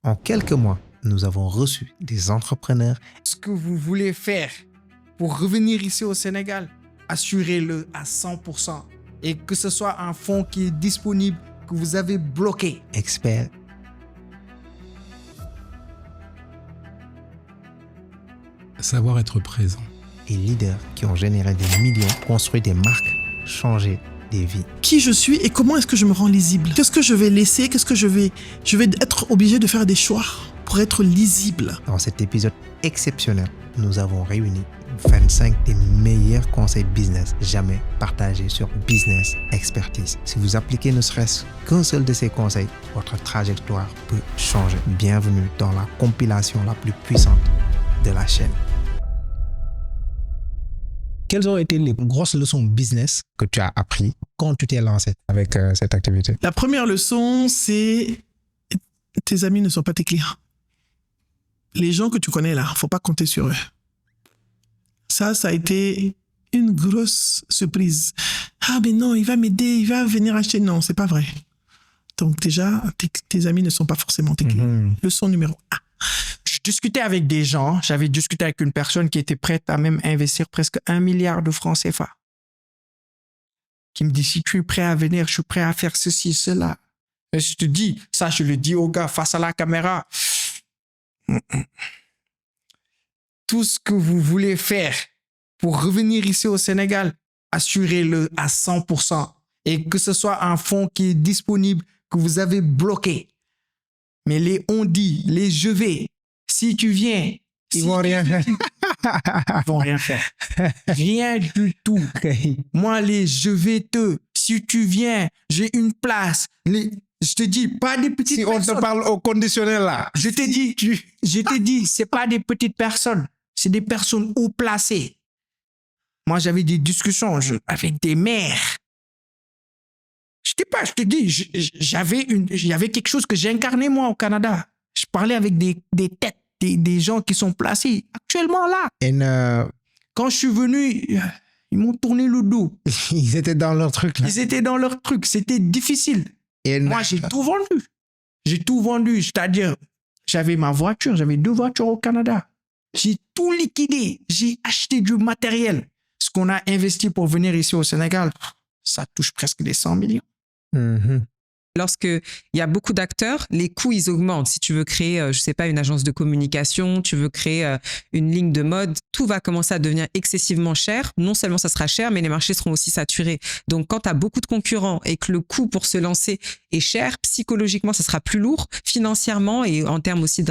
En quelques mois, nous avons reçu des entrepreneurs. Ce que vous voulez faire pour revenir ici au Sénégal, assurez-le à 100%. Et que ce soit un fonds qui est disponible, que vous avez bloqué. Experts, savoir être présent. et leaders qui ont généré des millions, construit des marques, changé des vies. Qui je suis et comment est-ce que je me rends lisible. Qu'est-ce que je vais laisser, je vais être obligé de faire des choix pour être lisible. Dans cet épisode exceptionnel, nous avons réuni 25 des meilleurs conseils business jamais partagés sur Business Expertise. Si vous appliquez ne serait-ce qu'un seul de ces conseils, votre trajectoire peut changer. Bienvenue dans la compilation la plus puissante de la chaîne. Quelles ont été les grosses leçons business que tu as apprises quand tu t'es lancé avec cette activité? La première leçon, c'est tes amis ne sont pas tes clients. Les gens que tu connais là, faut pas compter sur eux. Ça a été une grosse surprise. Ah mais non, il va m'aider, il va venir acheter. Non, c'est pas vrai. Donc déjà, tes amis ne sont pas forcément tes clients. Leçon numéro 1. Je discutais avec des gens, j'avais discuté avec une personne qui était prête à même investir presque 1 milliard de francs CFA. Qui me dit, si tu es prêt à venir, je suis prêt à faire ceci, cela. Et je te dis, ça je le dis aux gars face à la caméra. Tout ce que vous voulez faire pour revenir ici au Sénégal, assurez-le à 100%. Et que ce soit un fonds qui est disponible, que vous avez bloqué. Mais les on dit, les je vais, si tu viens, Ils vont rien faire. ils vont rien faire. Rien du tout. Moi, les je vais te, si tu viens, j'ai une place. Je te dis, pas des petites Si on personnes. te parle au conditionnel là. Je t'ai dit, c'est pas des petites personnes, c'est des personnes haut placées. Moi, j'avais des discussions avec des maires. Je te dis, j'avais quelque chose que j'incarnais moi au Canada. Je parlais avec des têtes, des gens qui sont placés actuellement là. Et Quand je suis venu, ils m'ont tourné le dos. ils étaient dans leur truc là. Ils étaient dans leur truc, c'était difficile. Et Moi, j'ai tout vendu. J'ai tout vendu, c'est-à-dire, j'avais ma voiture, j'avais 2 voitures au Canada. J'ai tout liquidé, j'ai acheté du matériel. Ce qu'on a investi pour venir ici au Sénégal, ça touche presque les 100 millions. Mhm. Lorsqu'il y a beaucoup d'acteurs, les coûts, ils augmentent. Si tu veux créer, je sais pas, une agence de communication, tu veux créer une ligne de mode, tout va commencer à devenir excessivement cher. Non seulement ça sera cher, mais les marchés seront aussi saturés. Donc, quand tu as beaucoup de concurrents et que le coût pour se lancer est cher, psychologiquement, ça sura plus lourd, financièrement et en termes aussi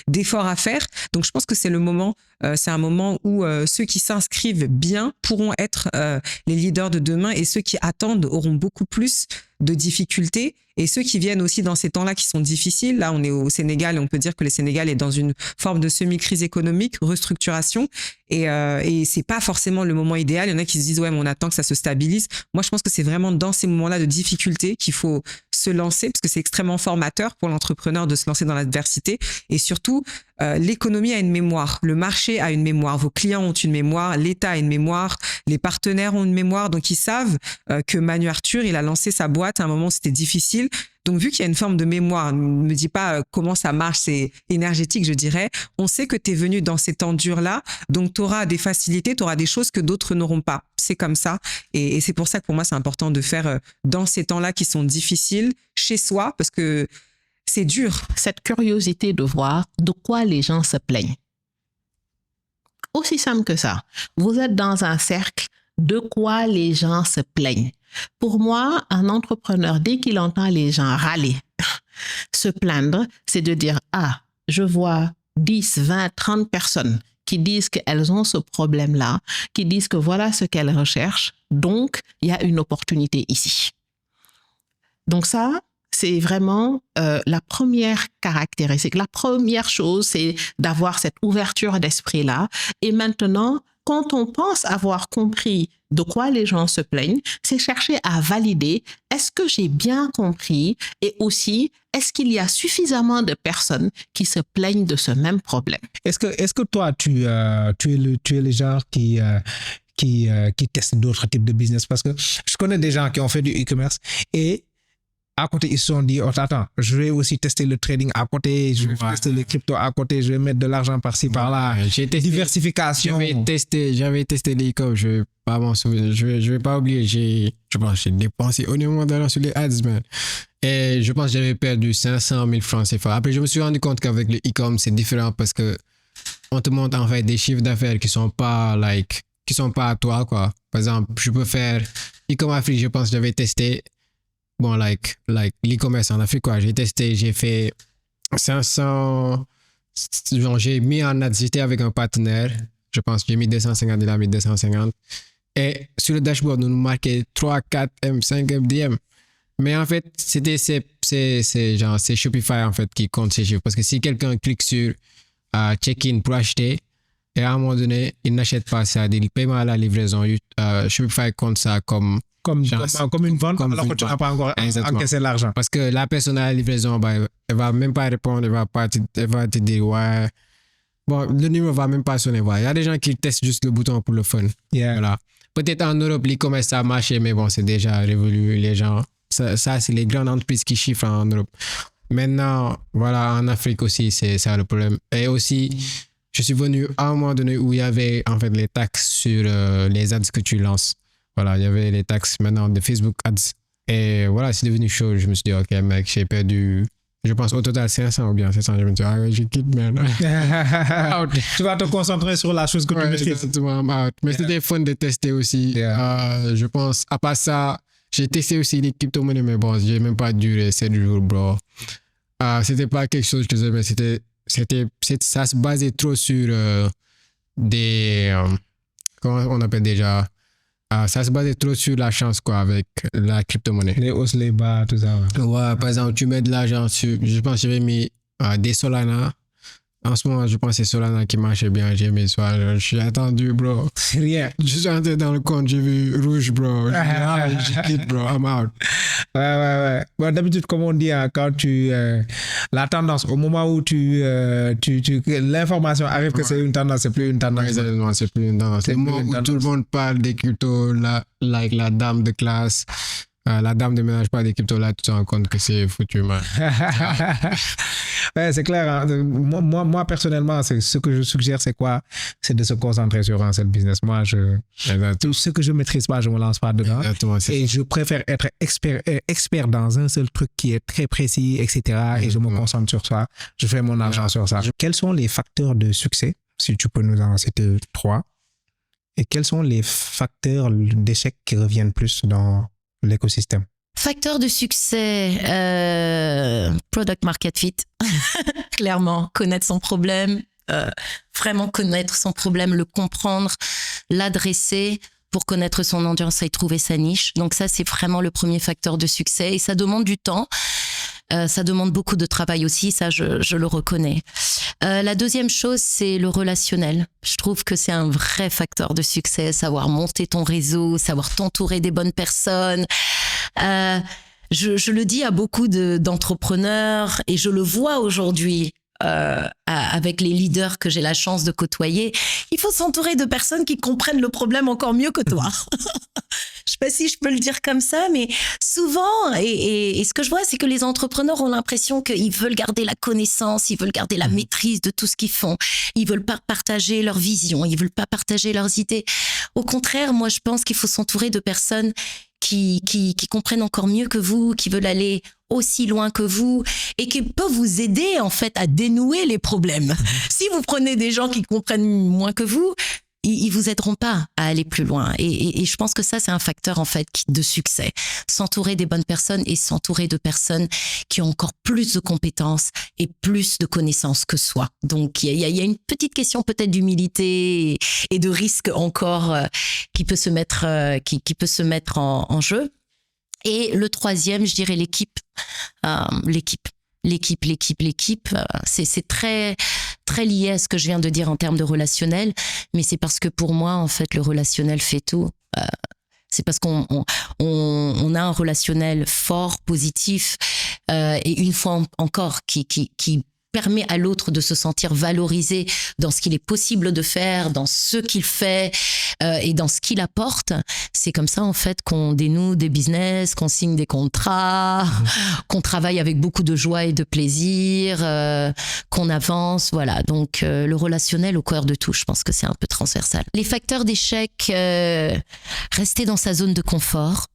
d'efforts à faire. Donc, je pense que c'est le moment, c'est un moment où ceux qui s'inscrivent bien pourront être les leaders de demain et ceux qui attendent auront beaucoup plus de difficultés et ceux qui viennent aussi dans ces temps-là qui sont difficiles. Là, on est au Sénégal et on peut dire que le Sénégal est dans une forme de semi-crise économique, restructuration et c'est pas forcément le moment idéal. Il y en a qui se disent, ouais, mais on attend que ça se stabilise. Moi, je pense que c'est vraiment dans ces moments-là de difficulté qu'il faut se lancer parce que c'est extrêmement formateur pour l'entrepreneur de se lancer dans l'adversité et surtout, l'économie a une mémoire, le marché a une mémoire, vos clients ont une mémoire, l'État a une mémoire, les partenaires ont une mémoire, donc ils savent que Manu Arthur, il a lancé sa boîte à un moment où c'était difficile. Donc, vu qu'il y a une forme de mémoire, ne me dis pas comment ça marche, c'est énergétique, je dirais. On sait que tu es venu dans ces temps durs-là, donc tu auras des facilités, tu auras des choses que d'autres n'auront pas. C'est comme ça. Et c'est pour ça que pour moi, c'est important de faire dans ces temps-là qui sont difficiles, chez soi, parce que c'est dur. Cette curiosité de voir de quoi les gens se plaignent. Aussi simple que ça. Vous êtes dans un cercle, de quoi les gens se plaignent. Pour moi, un entrepreneur, dès qu'il entend les gens râler, se plaindre, c'est de dire, ah, je vois 10, 20, 30 personnes qui disent qu'elles ont ce problème-là, qui disent que voilà ce qu'elles recherchent, donc il y a une opportunité ici. Donc ça, c'est vraiment la première caractéristique. La première chose, c'est d'avoir cette ouverture d'esprit-là. Et maintenant, quand on pense avoir compris de quoi les gens se plaignent, c'est chercher à valider, est-ce que j'ai bien compris et aussi, est-ce qu'il y a suffisamment de personnes qui se plaignent de ce même problème? Est-ce que toi, tu es le genre qui testent d'autres types de business? Parce que je connais des gens qui ont fait du e-commerce et À côté, ils se sont dit, oh, attends, je vais aussi tester le trading à côté, je vais tester les cryptos à côté, je vais mettre de l'argent par-ci, par-là. J'ai testé, Diversification. J'avais testé les e-com, je vais pas m'en souvenir, je vais pas oublier, je pense que j'ai dépensé énormément d'argent sur les ads, man. Et je pense que j'avais perdu 500 000 francs CFA. Après, je me suis rendu compte qu'avec le e-com, c'est différent parce que on te montre en fait des chiffres d'affaires qui sont pas à toi, quoi. Par exemple, je peux faire e-com Afrique, je pense que j'avais testé. Bon, like l'e-commerce en Afrique, quoi. J'ai testé, j'ai fait 500. Genre, j'ai mis en ads, j'étais avec un partenaire. Je pense que j'ai mis 250, il a mis 250. Et sur le dashboard, nous marquait 3, 4 M, 5 MDM. Mais en fait, c'est Shopify en fait qui compte ces chiffres. Parce que si quelqu'un clique sur check-in pour acheter, et à un moment donné, il n'achète pas ça, il paie à la livraison, Shopify compte ça comme une vente, alors que tu n'as pas encore encaissé l'argent. Parce que la personne à la livraison, elle va même pas répondre, elle va te dire, ouais. Bon, le numéro va même pas sonner. Il y a des gens qui testent juste le bouton pour le fun. Yeah. Voilà. Peut-être en Europe, l'e-commerce, ça a marché, mais bon, c'est déjà révolu. Les gens, ça c'est les grandes entreprises qui chiffrent en Europe. Maintenant, voilà, en Afrique aussi, c'est ça le problème. Et aussi, je suis venu à un moment donné où il y avait en fait les taxes sur les ads que tu lances. Voilà, il y avait les taxes maintenant de Facebook Ads. Et voilà, c'est devenu chaud. Je me suis dit, ok, mec, j'ai perdu, je pense au total 500 ou bien 700. Je me suis dit, je quitte, man. Tu vas te concentrer sur la chose que tu maîtrises. Exactement, I'm out. Mais c'était fun de tester aussi. Je pense, à part ça, j'ai testé aussi les crypto-monnaies, mais bon, j'ai même pas duré 7 jours, bro. C'était pas quelque chose que j'aimais, ça se basait trop sur des, comment on appelle déjà, ça se basait trop sur la chance, quoi, avec la crypto-monnaie. Les hausses, les bas, tout ça. Ouais, par exemple, tu mets de l'argent sur, je pense que j'avais mis des Solana. En ce moment, je pense que c'est Solana qui marchait bien. J'ai mis ça. Je suis attendu, bro. Rien. Je suis entré dans le compte, j'ai vu rouge, bro. J'ai quitté, bro. I'm out. Ouais. Bon, d'habitude, comme on dit, hein, quand la tendance, au moment où l'information arrive que c'est une tendance, c'est plus une tendance. Exactement, c'est plus une tendance. Le moment où tout le monde parle des cryptos, la dame de classe, la dame de ménage parle des cryptos, là, tu te rends compte que c'est foutu, man. Ouais, c'est clair. Hein. Moi, personnellement, ce que je suggère, c'est quoi? C'est de se concentrer sur un seul business. Moi, tout ce que je maîtrise pas, je me lance pas dedans. Exactement, et je préfère être expert dans un seul truc qui est très précis, etc. Et je me concentre sur ça. Je fais mon argent sur ça. Quels sont les facteurs de succès? Si tu peux nous en citer 3. Et quels sont les facteurs d'échec qui reviennent plus dans l'écosystème? Facteur de succès, product market fit. Clairement, connaître son problème, vraiment connaître son problème, le comprendre, l'adresser pour connaître son audience et trouver sa niche. Donc ça, c'est vraiment le premier facteur de succès et ça demande du temps. Ça demande beaucoup de travail aussi, ça je le reconnais. La deuxième chose, c'est le relationnel. Je trouve que c'est un vrai facteur de succès, savoir monter ton réseau, savoir t'entourer des bonnes personnes. Je le dis à beaucoup d'entrepreneurs et je le vois aujourd'hui avec les leaders que j'ai la chance de côtoyer. Il faut s'entourer de personnes qui comprennent le problème encore mieux que toi. Je sais pas si je peux le dire comme ça, mais souvent, et ce que je vois, c'est que les entrepreneurs ont l'impression qu'ils veulent garder la connaissance, ils veulent garder la maîtrise de tout ce qu'ils font. Ils veulent pas partager leur vision, ils veulent pas partager leurs idées. Au contraire, moi, je pense qu'il faut s'entourer de personnes qui comprennent encore mieux que vous, qui veulent aller aussi loin que vous et qui peuvent vous aider en fait à dénouer les problèmes. Si vous prenez des gens qui comprennent moins que vous, ils vous aideront pas à aller plus loin. Et je pense que ça, c'est un facteur en fait de succès. S'entourer des bonnes personnes et s'entourer de personnes qui ont encore plus de compétences et plus de connaissances que soi. Donc, il y a une petite question peut-être d'humilité et de risque encore qui peut se mettre en jeu. Et le troisième, je dirais l'équipe. L'équipe, c'est très très lié à ce que je viens de dire en termes de relationnel, mais c'est parce que pour moi en fait le relationnel fait tout. C'est parce qu'on a un relationnel fort, positif, et une fois encore qui permet à l'autre de se sentir valorisé dans ce qu'il est possible de faire, dans ce qu'il fait et dans ce qu'il apporte. C'est comme ça en fait qu'on dénoue des business, qu'on signe des contrats, qu'on travaille avec beaucoup de joie et de plaisir, qu'on avance. Voilà, donc le relationnel au cœur de tout, je pense que c'est un peu transversal. Les facteurs d'échec, rester dans sa zone de confort.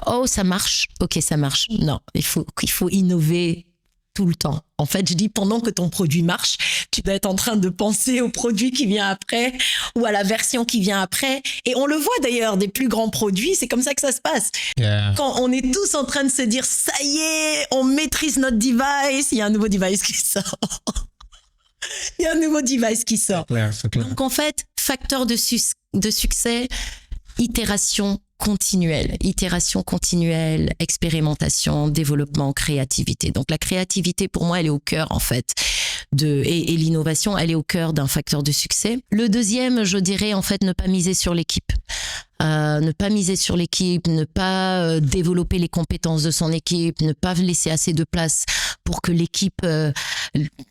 Oh, ça marche. Ok, ça marche. Non, il faut innover tout le temps. En fait, je dis pendant que ton produit marche, tu dois être en train de penser au produit qui vient après ou à la version qui vient après. Et on le voit d'ailleurs, des plus grands produits, c'est comme ça que ça se passe. Yeah. Quand on est tous en train de se dire, ça y est, on maîtrise notre device, il y a un nouveau device qui sort. Il y a un nouveau device qui sort. C'est clair. Donc en fait, facteur de succès, itération continuelle, expérimentation, développement, créativité. Donc la créativité, pour moi, elle est au cœur en fait et l'innovation, elle est au cœur d'un facteur de succès. Le deuxième, je dirais en fait ne pas miser sur l'équipe. Ne pas miser sur l'équipe, ne pas développer les compétences de son équipe, ne pas laisser assez de place pour que l'équipe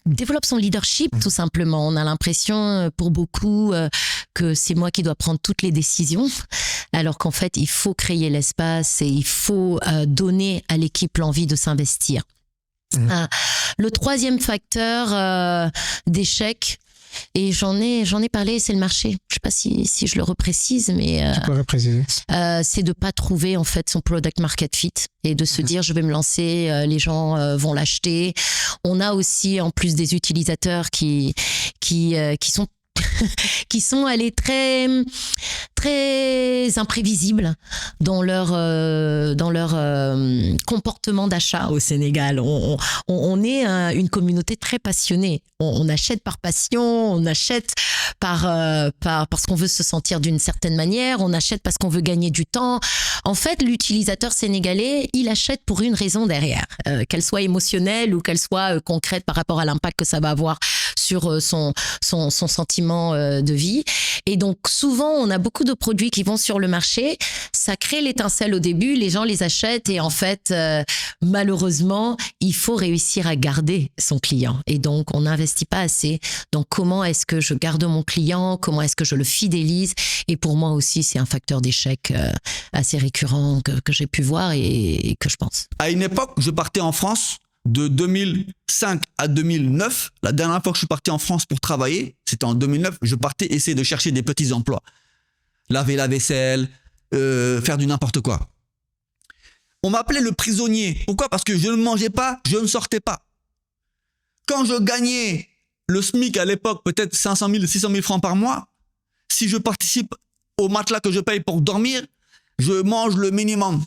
développe son leadership, tout simplement. On a l'impression, pour beaucoup, que c'est moi qui dois prendre toutes les décisions, alors qu'en fait, il faut créer l'espace et il faut donner à l'équipe l'envie de s'investir. Le troisième facteur d'échec, et j'en ai parlé, c'est le marché. Je sais pas si je le reprécise, mais Tu pourrais préciser. c'est de pas trouver en fait son product market fit et de se dire je vais me lancer, les gens vont l'acheter. On a aussi en plus des utilisateurs qui sont qui sont allés très imprévisibles dans leur comportement d'achat au Sénégal. On est une communauté très passionnée. On achète par passion, on achète parce qu'on veut se sentir d'une certaine manière, on achète parce qu'on veut gagner du temps. En fait, l'utilisateur sénégalais, il achète pour une raison derrière, qu'elle soit émotionnelle ou qu'elle soit concrète par rapport à l'impact que ça va avoir sur son sentiment de vie. Et donc souvent on a beaucoup de produits qui vont sur le marché, ça crée l'étincelle au début, les gens les achètent et en fait malheureusement il faut réussir à garder son client et donc on n'investit pas assez. Donc comment est-ce que je garde mon client, comment est-ce que je le fidélise, et pour moi aussi c'est un facteur d'échec assez récurrent que j'ai pu voir et que je pense. À une époque, je partais en France de 2005 à 2009. La dernière fois que je suis parti en France pour travailler, c'était en 2009. Je partais essayer de chercher des petits emplois. Laver la vaisselle, faire du n'importe quoi. On m'appelait le prisonnier. Pourquoi ? Parce que je ne mangeais pas, je ne sortais pas. Quand je gagnais le SMIC à l'époque, peut-être 500 000, 600 000 francs par mois, si je participe au matelas que je paye pour dormir, je mange le minimum.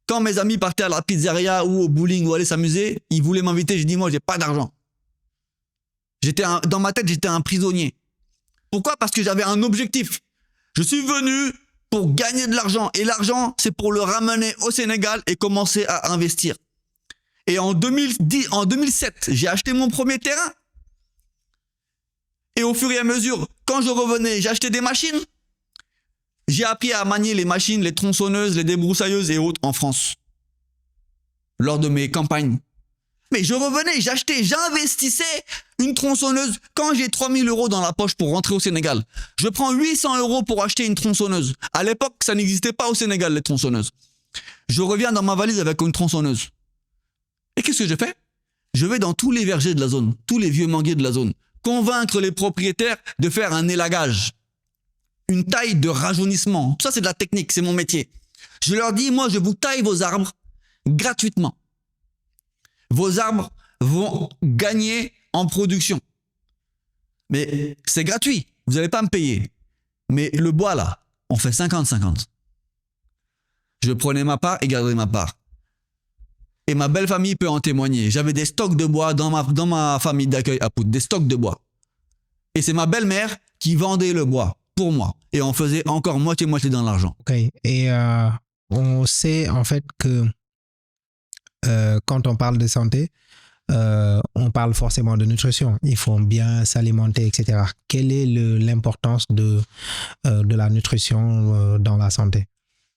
Quand mes amis partaient à la pizzeria ou au bowling ou aller s'amuser, ils voulaient m'inviter. Je dis, moi, j'ai pas d'argent. Dans ma tête, j'étais un prisonnier. Pourquoi ? Parce que j'avais un objectif. Je suis venu pour gagner de l'argent. Et l'argent, c'est pour le ramener au Sénégal et commencer à investir. Et en 2007, j'ai acheté mon premier terrain. Et au fur et à mesure, quand je revenais, j'ai acheté des machines. J'ai appris à manier les machines, les tronçonneuses, les débroussailleuses et autres en France. Lors de mes campagnes. Mais je revenais, j'achetais, j'investissais une tronçonneuse. Quand j'ai 3 000 € dans la poche pour rentrer au Sénégal, je prends 800 € pour acheter une tronçonneuse. À l'époque, ça n'existait pas au Sénégal, les tronçonneuses. Je reviens dans ma valise avec une tronçonneuse. Et qu'est-ce que je fais ? Je vais dans tous les vergers de la zone, tous les vieux manguiers de la zone, convaincre les propriétaires de faire un élagage. Une taille de rajeunissement. Ça, c'est de la technique, c'est mon métier. Je leur dis, moi, je vous taille vos arbres gratuitement. Vos arbres vont gagner en production. Mais c'est gratuit, vous n'allez pas me payer. Mais le bois, là, on fait 50-50. Je prenais ma part et gardais ma part. Et ma belle famille peut en témoigner. J'avais des stocks de bois dans ma famille d'accueil à Pout, des stocks de bois. Et c'est ma belle-mère qui vendait le bois pour moi. Et on faisait encore moitié-moitié dans l'argent. Ok. Et on sait en fait que quand on parle de santé, on parle forcément de nutrition. Il faut bien s'alimenter, etc. Quelle est l'importance de la nutrition dans la santé ?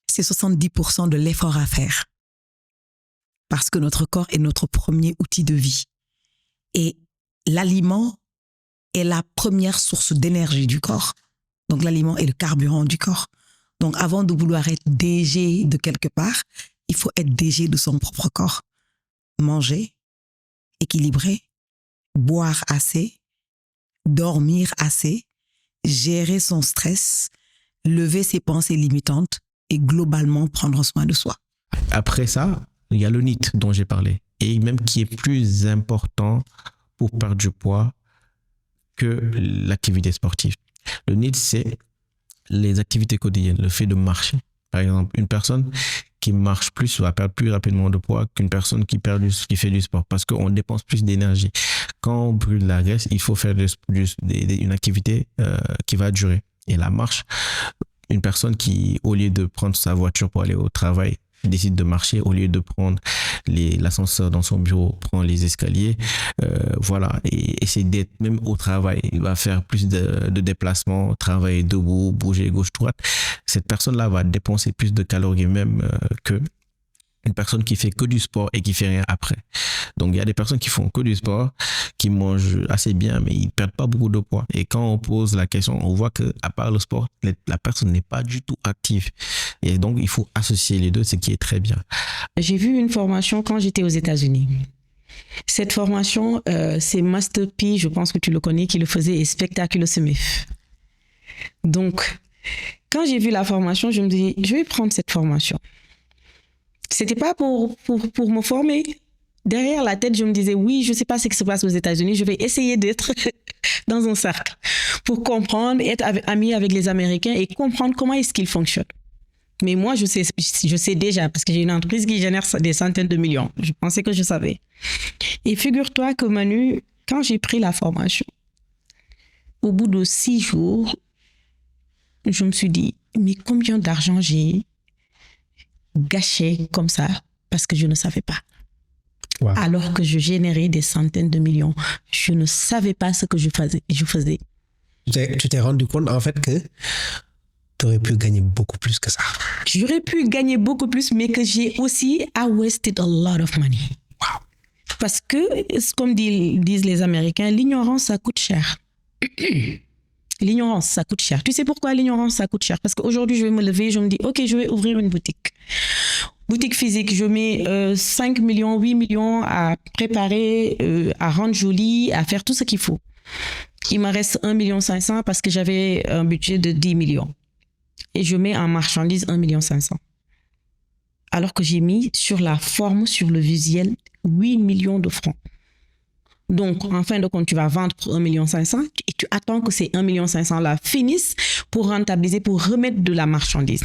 C'est 70% de l'effort à faire. Parce que notre corps est notre premier outil de vie. Et l'aliment est la première source d'énergie du corps. Donc, l'aliment est le carburant du corps. Donc, avant de vouloir être DG de quelque part, il faut être DG de son propre corps. Manger, équilibrer, boire assez, dormir assez, gérer son stress, lever ses pensées limitantes et globalement prendre soin de soi. Après ça, il y a le NEAT dont j'ai parlé, et même qui est plus important pour perdre du poids que l'activité sportive. Le NEAT, c'est les activités quotidiennes, le fait de marcher. Par exemple, une personne qui marche plus va perdre plus rapidement de poids qu'une personne qui fait du sport, parce qu'on dépense plus d'énergie. Quand on brûle la graisse, il faut faire une activité qui va durer. Et la marche, une personne qui, au lieu de prendre sa voiture pour aller au travail, décide de marcher, au lieu de prendre l'ascenseur dans son bureau, prend les escaliers, voilà, et essaie d'être même au travail. Il va faire plus de déplacements, travailler debout, bouger gauche-droite. Cette personne-là va dépenser plus de calories même que une personne qui fait que du sport et qui fait rien après. Donc, il y a des personnes qui font que du sport, qui mangent assez bien, mais ils perdent pas beaucoup de poids. Et quand on pose la question, on voit que à part le sport, la personne n'est pas du tout active. Et donc, il faut associer les deux, ce qui est très bien. J'ai vu une formation quand j'étais aux États-Unis. Cette formation, c'est Master P, je pense que tu le connais, qui le faisait, et Spectacular Smith. Donc, quand j'ai vu la formation, je me dis, je vais prendre cette formation. C'était pas pour me former. Derrière la tête, je me disais, oui, je sais pas ce qui se passe aux États-Unis, je vais essayer d'être dans un cercle pour comprendre, être ami avec les Américains et comprendre comment est-ce qu'ils fonctionnent. Mais moi, je sais déjà, parce que j'ai une entreprise qui génère des centaines de millions. Je pensais que je savais. Et figure-toi que Manu, quand j'ai pris la formation, au bout de 6 jours, je me suis dit, mais combien d'argent j'ai gâché comme ça parce que je ne savais pas. Wow. Alors que je générais des centaines de millions. Je ne savais pas ce que je faisais. Tu t'es rendu compte en fait que tu aurais pu gagner beaucoup plus que ça. J'aurais pu gagner beaucoup plus, mais que j'ai aussi wasted a lot of money. Wow. Parce que, comme disent les Américains, l'ignorance, ça coûte cher. L'ignorance, ça coûte cher. Tu sais pourquoi l'ignorance, ça coûte cher? Parce qu'aujourd'hui, je vais me lever, je me dis, OK, je vais ouvrir une boutique. Boutique physique, je mets 5 millions, 8 millions à préparer, à rendre joli, à faire tout ce qu'il faut. Il me reste 1,5 million parce que j'avais un budget de 10 millions. Et je mets en marchandise 1,5 million. Alors que j'ai mis sur la forme, sur le visuel, 8 millions de francs. Donc, en fin de compte, tu vas vendre pour 1,5 million et tu attends que ces 1,5 million là finissent pour rentabiliser, pour remettre de la marchandise.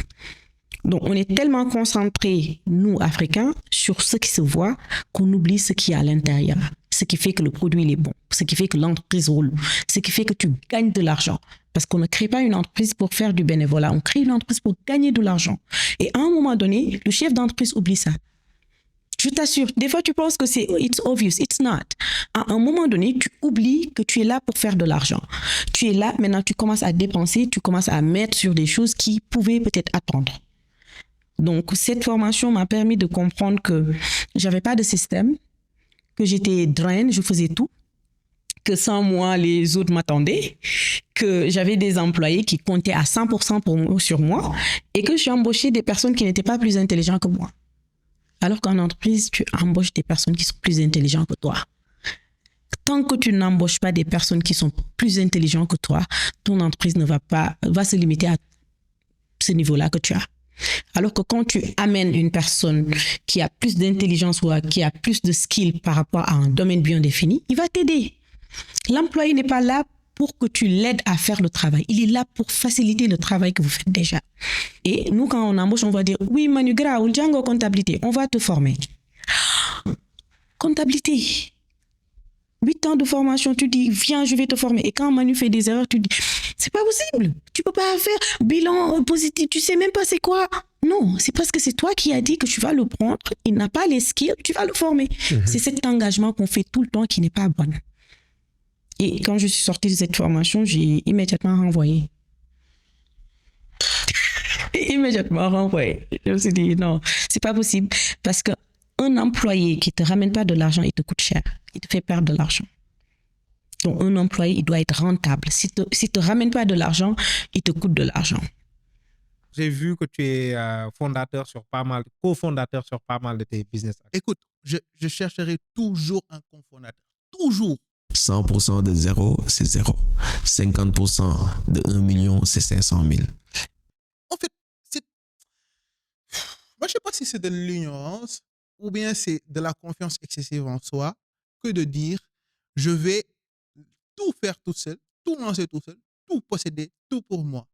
Donc, on est tellement concentrés, nous, Africains, sur ce qui se voit qu'on oublie ce qui est à l'intérieur. Ce qui fait que le produit il est bon, ce qui fait que l'entreprise roule, ce qui fait que tu gagnes de l'argent. Parce qu'on ne crée pas une entreprise pour faire du bénévolat, on crée une entreprise pour gagner de l'argent. Et à un moment donné, le chef d'entreprise oublie ça. Je t'assure, des fois tu penses que c'est it's obvious, it's not. À un moment donné, tu oublies que tu es là pour faire de l'argent. Tu es là, maintenant tu commences à dépenser, tu commences à mettre sur des choses qui pouvaient peut-être attendre. Donc cette formation m'a permis de comprendre que j'avais pas de système, que j'étais drain, je faisais tout, que sans moi les autres m'attendaient, que j'avais des employés qui comptaient à 100% sur moi et que j'ai embauché des personnes qui n'étaient pas plus intelligentes que moi. Alors qu'en entreprise, tu embauches des personnes qui sont plus intelligentes que toi. Tant que tu n'embauches pas des personnes qui sont plus intelligentes que toi, ton entreprise va se limiter à ce niveau-là que tu as. Alors que quand tu amènes une personne qui a plus d'intelligence ou qui a plus de skills par rapport à un domaine bien défini, il va t'aider. L'employé n'est pas là pour que tu l'aides à faire le travail. Il est là pour faciliter le travail que vous faites déjà. Et nous, quand on embauche, on va dire, oui, Manu Gra, ou Django comptabilité, on va te former. Comptabilité. 8 ans de formation, tu dis, viens, je vais te former. Et quand Manu fait des erreurs, tu dis, c'est pas possible. Tu peux pas faire bilan positif. Tu sais même pas c'est quoi. Non, c'est parce que c'est toi qui as dit que tu vas le prendre. Il n'a pas les skills, tu vas le former. C'est cet engagement qu'on fait tout le temps qui n'est pas bon. Et quand je suis sortie de cette formation, j'ai immédiatement renvoyé. Je me suis dit, non, c'est pas possible. Parce qu'un employé qui te ramène pas de l'argent, il te coûte cher. Il te fait perdre de l'argent. Donc, un employé, il doit être rentable. Si te ramène pas de l'argent, il te coûte de l'argent. J'ai vu que tu es cofondateur sur pas mal de tes business. Écoute, je chercherai toujours un cofondateur. Toujours. 100% de 0, c'est 0. 50% de 1 million, c'est 500 000. En fait, moi, je ne sais pas si c'est de l'ignorance ou bien c'est de la confiance excessive en soi que de dire je vais tout faire tout seul, tout lancer tout seul, tout posséder, tout pour moi.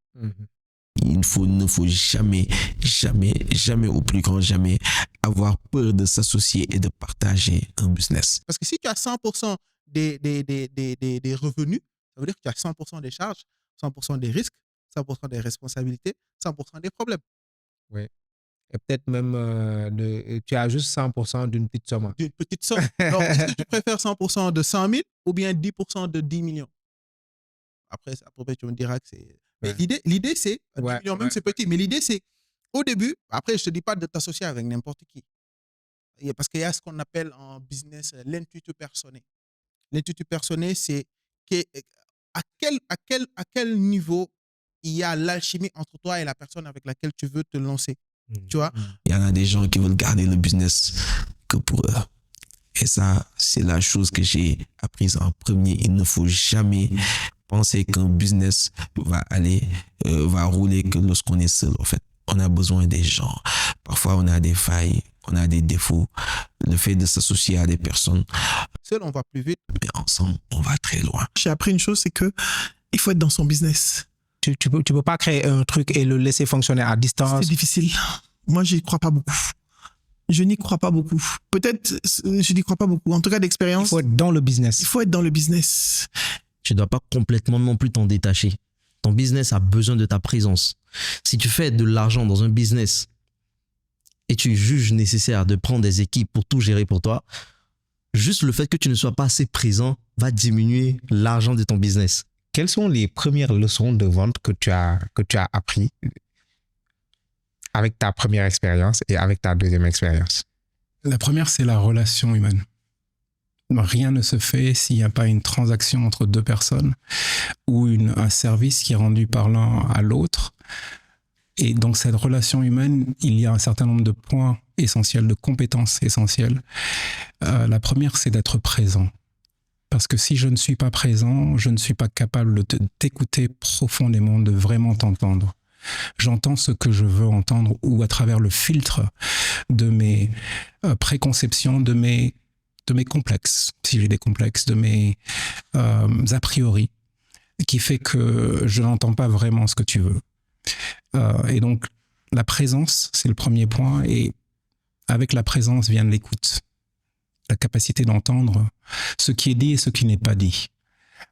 Il ne faut jamais, jamais, jamais, au plus grand jamais, avoir peur de s'associer et de partager un business. Parce que si tu as 100% des revenus, ça veut dire que tu as 100% des charges, 100% des risques, 100% des responsabilités, 100% des problèmes. Oui. Et peut-être même tu as juste 100% d'une petite somme. D'une petite somme. Alors, est-ce que tu préfères 100% de 100 000 ou bien 10% de 10 millions? Après, tu me diras que c'est... Mais l'idée, c'est... 10 millions même, c'est petit. Mais l'idée, c'est... Au début, après, je ne te dis pas de t'associer avec n'importe qui. Parce qu'il y a ce qu'on appelle en business l'intuitu personné. L'intuitu personné, c'est à quel niveau il y a l'alchimie entre toi et la personne avec laquelle tu veux te lancer. Tu vois? Il y en a des gens qui veulent garder le business que pour eux. Et ça, c'est la chose que j'ai apprise en premier. Il ne faut jamais penser qu'un business va rouler que lorsqu'on est seul. En fait, on a besoin des gens. Parfois, on a des failles, on a des défauts. Le fait de s'associer à des personnes. Seul, on va plus vite. Mais ensemble, on va très loin. J'ai appris une chose, c'est que il faut être dans son business. Tu peux pas créer un truc et le laisser fonctionner à distance. C'est difficile. Moi, j'y crois pas beaucoup. Je n'y crois pas beaucoup. Peut-être, je n'y crois pas beaucoup. En tout cas, d'expérience. Il faut être dans le business. Il faut être dans le business. Tu ne dois pas complètement non plus t'en détacher. Ton business a besoin de ta présence. Si tu fais de l'argent dans un business et tu juges nécessaire de prendre des équipes pour tout gérer pour toi, juste le fait que tu ne sois pas assez présent va diminuer l'argent de ton business. Quelles sont les premières leçons de vente que tu as appris avec ta première expérience et avec ta deuxième expérience? La première, c'est la relation humaine. Rien ne se fait s'il n'y a pas une transaction entre deux personnes ou un service qui est rendu par l'un à l'autre. Et donc, cette relation humaine, il y a un certain nombre de points essentiels, de compétences essentielles. La première, c'est d'être présent. Parce que si je ne suis pas présent, je ne suis pas capable de t'écouter profondément, de vraiment t'entendre. J'entends ce que je veux entendre ou à travers le filtre de mes préconceptions, de mes complexes, si j'ai des complexes, de mes a priori, qui fait que je n'entends pas vraiment ce que tu veux. Et donc, la présence, c'est le premier point. Et avec la présence vient l'écoute. La capacité d'entendre ce qui est dit et ce qui n'est pas dit.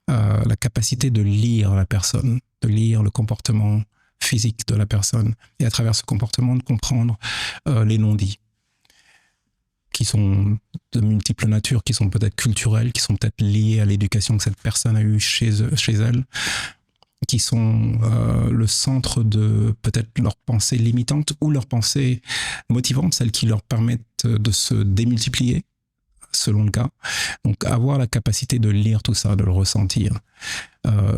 La capacité de lire la personne, de lire le comportement physique de la personne et à travers ce comportement de comprendre les non-dits qui sont de multiples natures, qui sont peut-être culturelles, qui sont peut-être liées à l'éducation que cette personne a eue chez elle, qui sont le centre de peut-être leurs pensées limitantes ou leurs pensées motivantes, celles qui leur permettent de se démultiplier selon le cas. Donc, avoir la capacité de lire tout ça, de le ressentir,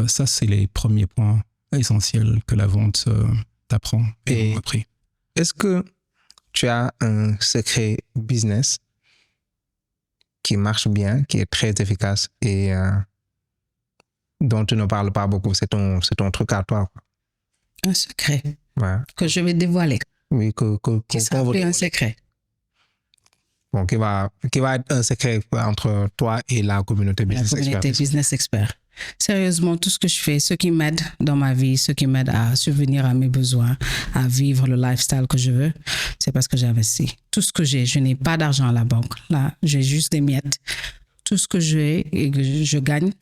ça, c'est les premiers points essentiels que la vente t'apprend et m'a appris. Est-ce que tu as un secret business qui marche bien, qui est très efficace et dont tu ne parles pas beaucoup? C'est ton truc à toi, quoi. Un secret que je vais dévoiler. Oui, qui s'appelle un secret. Bon, qui va être un secret entre toi et la communauté business expert. Sérieusement, tout ce que je fais, ce qui m'aide dans ma vie, ce qui m'aide à subvenir à mes besoins, à vivre le lifestyle que je veux, c'est parce que j'investis. Tout ce que j'ai, je n'ai pas d'argent à la banque. Là, j'ai juste des miettes. Tout ce que j'ai et que je gagne,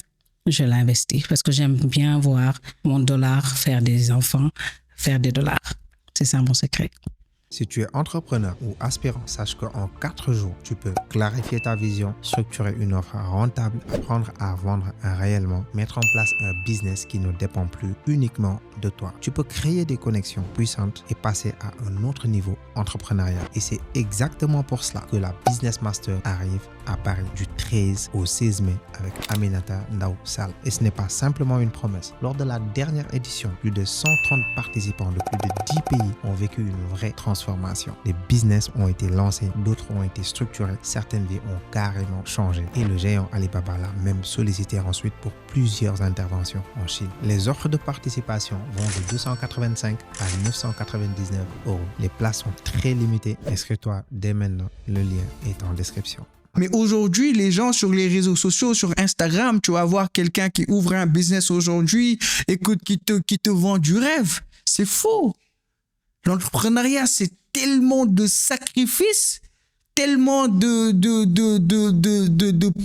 je l'investis parce que j'aime bien voir mon dollar faire des enfants, faire des dollars. C'est ça mon secret. Si tu es entrepreneur ou aspirant, sache qu'en 4 jours, tu peux clarifier ta vision, structurer une offre rentable, apprendre à vendre réellement, mettre en place un business qui ne dépend plus uniquement de toi. Tu peux créer des connexions puissantes et passer à un autre niveau entrepreneurial. Et c'est exactement pour cela que la Business Master arrive à Paris du 13 au 16 mai avec Aminata Ndao Sall. Et ce n'est pas simplement une promesse. Lors de la dernière édition, plus de 130 participants de plus de 10 pays ont vécu une vraie transformation. Des business ont été lancés, d'autres ont été structurés, certaines vies ont carrément changé. Et le géant Alibaba l'a même sollicité ensuite pour plusieurs interventions en Chine. Les offres de participation vont de 285 à 999 €. Les places sont très limitées. Inscris-toi dès maintenant. Le lien est en description. Mais aujourd'hui, les gens sur les réseaux sociaux, sur Instagram, tu vas voir quelqu'un qui ouvre un business aujourd'hui, écoute, qui te vend du rêve. C'est faux. L'entrepreneuriat, c'est tellement de sacrifices, tellement de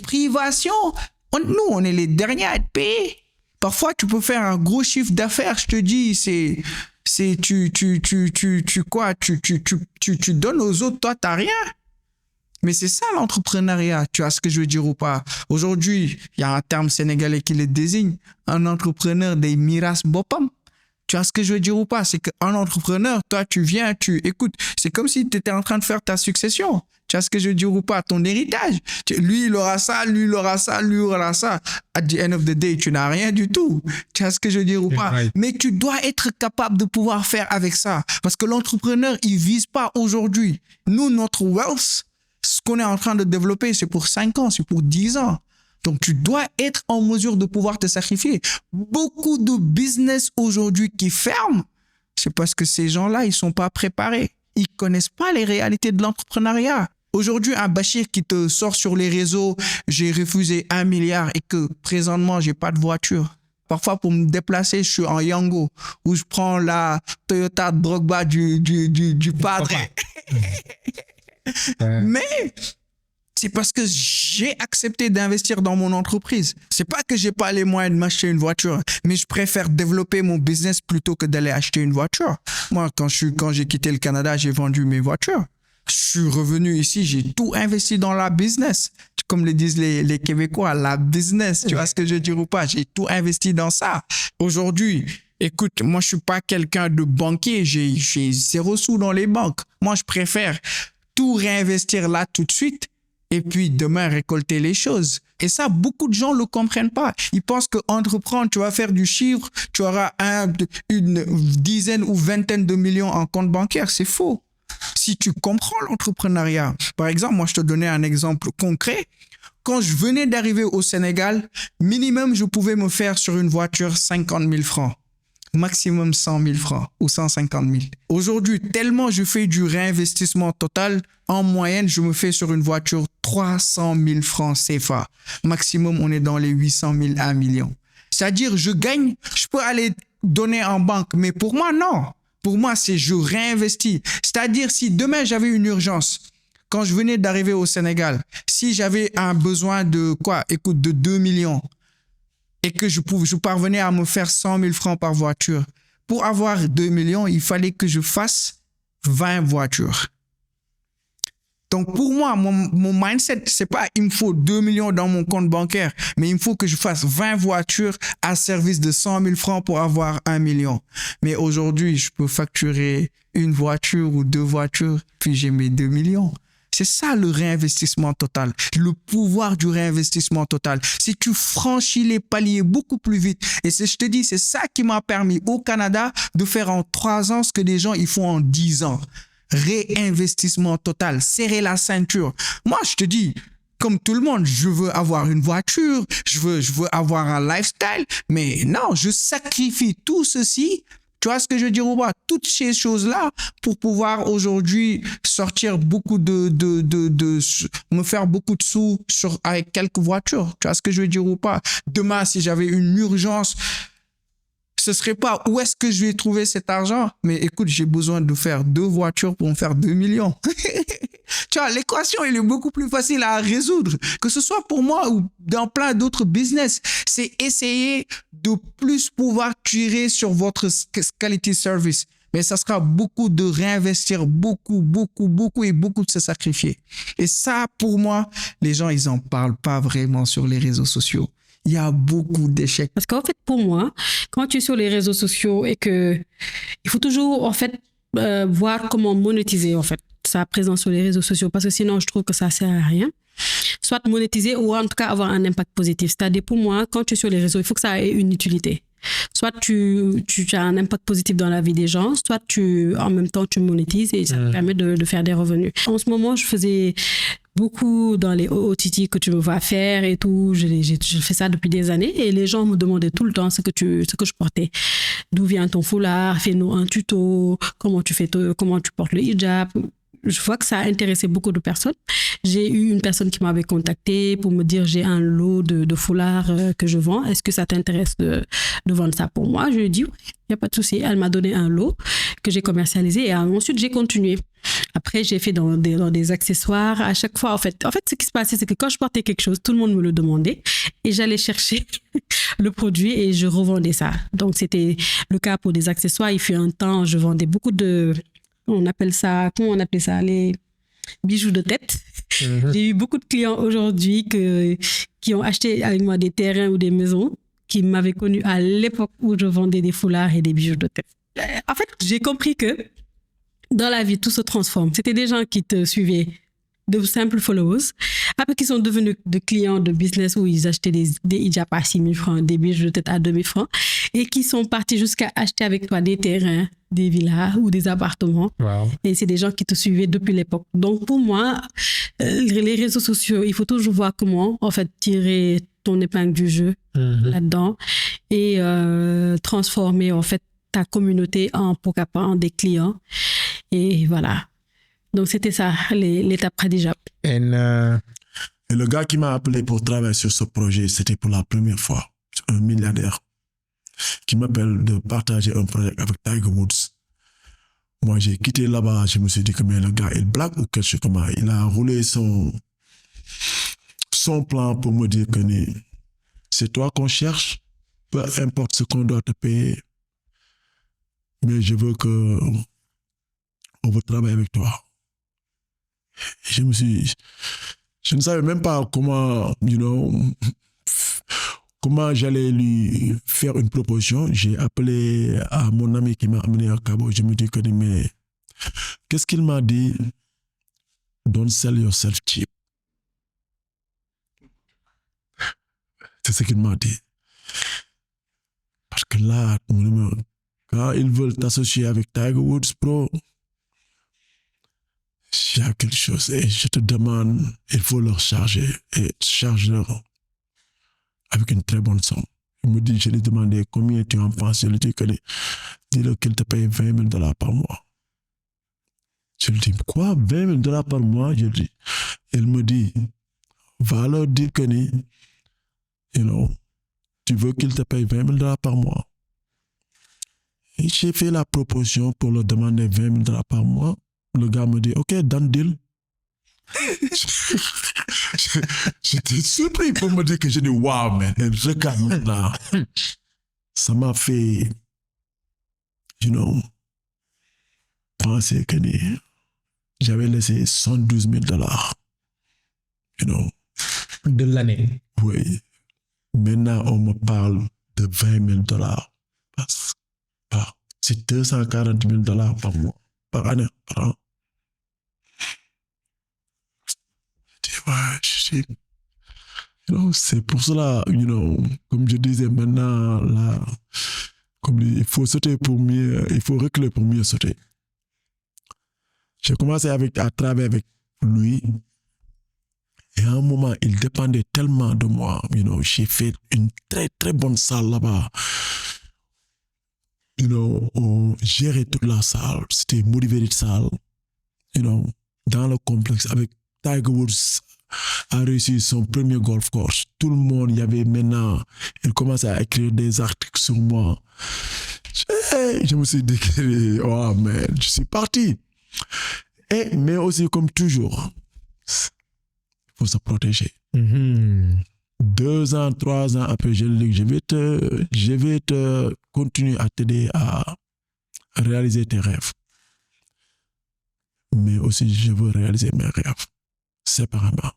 privation. Nous, on est les derniers à être payés. Parfois, tu peux faire un gros chiffre d'affaires, je te dis, tu donnes aux autres, toi, t'as rien. Mais c'est ça l'entrepreneuriat, tu vois ce que je veux dire ou pas? Aujourd'hui, il y a un terme sénégalais qui le désigne, un entrepreneur des miras bopam. Tu vois ce que je veux dire ou pas? C'est qu'un entrepreneur, toi, tu viens, tu écoutes. C'est comme si tu étais en train de faire ta succession. Tu vois ce que je veux dire ou pas? Ton héritage. Lui, il aura ça, lui, il aura ça, lui, il aura ça. At the end of the day, tu n'as rien du tout. Tu vois ce que je veux dire ou pas? Right. Mais tu dois être capable de pouvoir faire avec ça. Parce que l'entrepreneur, il vise pas aujourd'hui. Nous, notre wealth, ce qu'on est en train de développer, c'est pour 5 ans, c'est pour 10 ans. Donc, tu dois être en mesure de pouvoir te sacrifier. Beaucoup de business aujourd'hui qui ferment, c'est parce que ces gens-là, ils sont pas préparés. Ils connaissent pas les réalités de l'entrepreneuriat. Aujourd'hui, un Bachir qui te sort sur les réseaux, j'ai refusé 1 milliard et que présentement, j'ai pas de voiture. Parfois, pour me déplacer, je suis en Yango, où je prends la Toyota Drogba du padre. Mais c'est parce que j'ai accepté d'investir dans mon entreprise. C'est pas que j'ai pas les moyens de m'acheter une voiture, mais je préfère développer mon business plutôt que d'aller acheter une voiture. Moi, quand j'ai quitté le Canada, j'ai vendu mes voitures. Je suis revenu ici, j'ai tout investi dans la business. Comme le disent les Québécois, la business. Tu vois ce que je veux dire ou pas? J'ai tout investi dans ça. Aujourd'hui, écoute, moi, je suis pas quelqu'un de banquier. J'ai 0 sous dans les banques. Moi, je préfère tout réinvestir là tout de suite et puis demain récolter les choses. Et ça, beaucoup de gens ne le comprennent pas. Ils pensent qu'entreprendre, tu vas faire du chiffre, tu auras une dizaine ou vingtaine de millions en compte bancaire. C'est faux. Si tu comprends l'entrepreneuriat, par exemple, moi, je te donnais un exemple concret. Quand je venais d'arriver au Sénégal, minimum, je pouvais me faire sur une voiture 50 000 francs. Maximum 100 000 francs ou 150 000. Aujourd'hui, tellement je fais du réinvestissement total, en moyenne, je me fais sur une voiture 300 000 francs CFA. Maximum, on est dans les 800 000 à 1 million. C'est-à-dire, je gagne, je peux aller donner en banque, mais pour moi, non. Pour moi, c'est je réinvestis. C'est-à-dire, si demain, j'avais une urgence, quand je venais d'arriver au Sénégal, si j'avais un besoin de de 2 millions, et que je parvenais à me faire 100 000 francs par voiture. Pour avoir 2 millions, il fallait que je fasse 20 voitures. Donc, pour moi, mon mindset, c'est pas il me faut 2 millions dans mon compte bancaire, mais il me faut que je fasse 20 voitures à service de 100 000 francs pour avoir 1 million. Mais aujourd'hui, je peux facturer une voiture ou 2 voitures, puis j'ai mes 2 millions. C'est ça le réinvestissement total, le pouvoir du réinvestissement total. Si tu franchis les paliers beaucoup plus vite, et je te dis, c'est ça qui m'a permis au Canada de faire en 3 ans ce que des gens ils font en 10 ans. Réinvestissement total, serrer la ceinture. Moi, je te dis, comme tout le monde, je veux avoir une voiture, je veux avoir un lifestyle, mais non, je sacrifie tout ceci. Tu vois ce que je veux dire ou pas? Toutes ces choses-là pour pouvoir aujourd'hui sortir beaucoup me faire beaucoup de sous avec quelques voitures. Tu vois ce que je veux dire ou pas? Demain, si j'avais une urgence, ce serait pas où est-ce que je vais trouver cet argent? Mais écoute, j'ai besoin de faire 2 voitures pour me faire 2 millions. Tu vois, l'équation, elle est beaucoup plus facile à résoudre, que ce soit pour moi ou dans plein d'autres business. C'est essayer de plus pouvoir tirer sur votre quality service. mais ça sera beaucoup de réinvestir, beaucoup de se sacrifier. Et ça, pour moi, les gens, ils en parlent pas vraiment sur les réseaux sociaux. Il y a beaucoup d'échecs. Parce qu'en fait, pour moi, quand tu es sur les réseaux sociaux et que il faut toujours, en fait, voir comment monétiser, en fait, sa présence sur les réseaux sociaux. Parce que sinon, je trouve que ça sert à rien. Soit monétiser ou en tout cas avoir un impact positif. C'est-à-dire, pour moi, quand tu es sur les réseaux, il faut que ça ait une utilité. Soit tu as un impact positif dans la vie des gens, soit en même temps, tu monétises et ça te permet de faire des revenus. En ce moment, je faisais beaucoup dans les OOTT que tu me vois faire et tout. Je fais ça depuis des années et les gens me demandaient tout le temps ce que je portais. D'où vient ton foulard? Fais-nous un tuto. Comment tu portes le hijab? Je vois que ça a intéressé beaucoup de personnes. J'ai eu une personne qui m'avait contacté pour me dire j'ai un lot de foulards que je vends. Est-ce que ça t'intéresse de vendre ça pour moi? Je lui ai dit oui, il n'y a pas de souci. Elle m'a donné un lot que j'ai commercialisé et ensuite j'ai continué. Après, j'ai fait dans des accessoires. À chaque fois, en fait, ce qui se passait, c'est que quand je portais quelque chose, tout le monde me le demandait et j'allais chercher le produit et je revendais ça. Donc, c'était le cas pour des accessoires. Il fut un temps, je vendais beaucoup de... comment on appelait ça? Les bijoux de tête. J'ai eu beaucoup de clients aujourd'hui qui ont acheté avec moi des terrains ou des maisons qui m'avaient connu à l'époque où je vendais des foulards et des bijoux de tête. En fait, j'ai compris que dans la vie, tout se transforme. C'était des gens qui te suivaient, de simples followers, après qui sont devenus de clients de business où ils achetaient des hijabs à 6 000 francs, des bijoux de tête à 2 000 francs et qui sont partis jusqu'à acheter avec toi des terrains, des villas ou des appartements. Wow. Et c'est des gens qui te suivaient depuis l'époque. Donc pour moi, les réseaux sociaux, il faut toujours voir comment en fait tirer ton épingle du jeu là-dedans et transformer en fait ta communauté en des clients. Et voilà. Donc, c'était ça, l'étape Khadija. Et le gars qui m'a appelé pour travailler sur ce projet, c'était pour la première fois. Un milliardaire qui m'appelle de partager un projet avec Tiger Woods. Moi, j'ai quitté là-bas. Je me suis dit que mais le gars, il blague ou quelque chose comme ça. Il a roulé son plan pour me dire que c'est toi qu'on cherche, peu importe ce qu'on doit te payer. Mais je veux on veut travailler avec toi. Je ne savais même pas comment, comment j'allais lui faire une proposition. J'ai appelé à mon ami qui m'a amené à Cabo. Je me dis que, mais qu'est-ce qu'il m'a dit? Don't sell yourself cheap. C'est ce qu'il m'a dit. Parce que là, quand ils veulent t'associer avec Tiger Woods Pro, il y a quelque chose et je te demande, il faut leur charger et charge-leur avec une très bonne somme. Il me dit, je lui ai demandé combien tu en penses. Je lui ai dit dis-le qu'il te paye $20 000 par mois. Je lui dis, quoi, $20 000 par mois? Je lui dis, il me dit, va leur dire que tu veux qu'il te paye $20 000 par mois. Et j'ai fait la proposition pour leur demander $20 000 par mois. Le gars me dit, OK, done deal. J'étais surpris pour me dire que j'ai dit, wow, man. Et regarde maintenant. Ça m'a fait, penser que j'avais laissé $112 000. De l'année. Oui. Maintenant, on me parle de $20 000. C'est $240 000 par mois, par année, par an. C'est pour cela, comme je disais maintenant, là, il faut sauter pour mieux, il faut reculer pour mieux sauter. J'ai commencé à travailler avec lui. Et à un moment, il dépendait tellement de moi. J'ai fait une très, très bonne salle là-bas. On gérait toute la salle. C'était une motivated salle. Dans le complexe, avec Tiger Woods a réussi son premier golf course. Tout le monde, il y avait maintenant, il commençait à écrire des articles sur moi. Je me suis dit, oh man, je suis parti. Mais aussi, comme toujours, il faut se protéger. 2 ans, 3 ans après, je lui ai dit, je vais te continuer à t'aider à réaliser tes rêves. Mais aussi, je veux réaliser mes rêves séparément.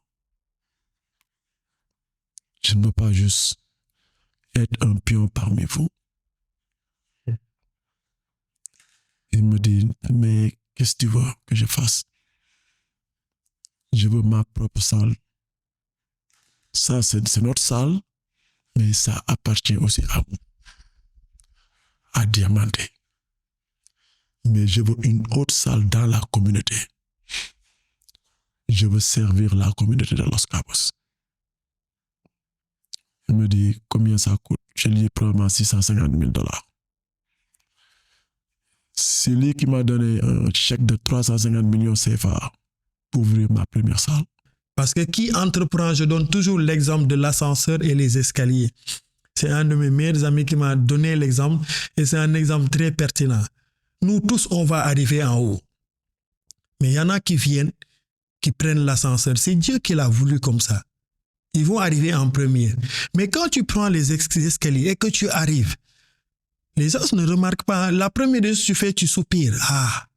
Je ne veux pas juste être un pion parmi vous. Il me dit, mais qu'est-ce que tu veux que je fasse? Je veux ma propre salle. Ça, c'est notre salle, mais ça appartient aussi à vous, à Diamanté. Mais je veux une autre salle dans la communauté. Je veux servir la communauté de Los Cabos. Il me dit, combien ça coûte? Je lui dis probablement $650,000. C'est lui qui m'a donné un chèque de 350 millions CFA pour ouvrir ma première salle. Parce que qui entreprend, je donne toujours l'exemple de l'ascenseur et les escaliers. C'est un de mes meilleurs amis qui m'a donné l'exemple et c'est un exemple très pertinent. Nous tous, on va arriver en haut. Mais il y en a qui viennent, qui prennent l'ascenseur. C'est Dieu qui l'a voulu comme ça. Ils vont arriver en premier. Mais quand tu prends les escaliers et que tu arrives, les gens ne remarquent pas. La première chose que tu fais, tu soupires. Ah.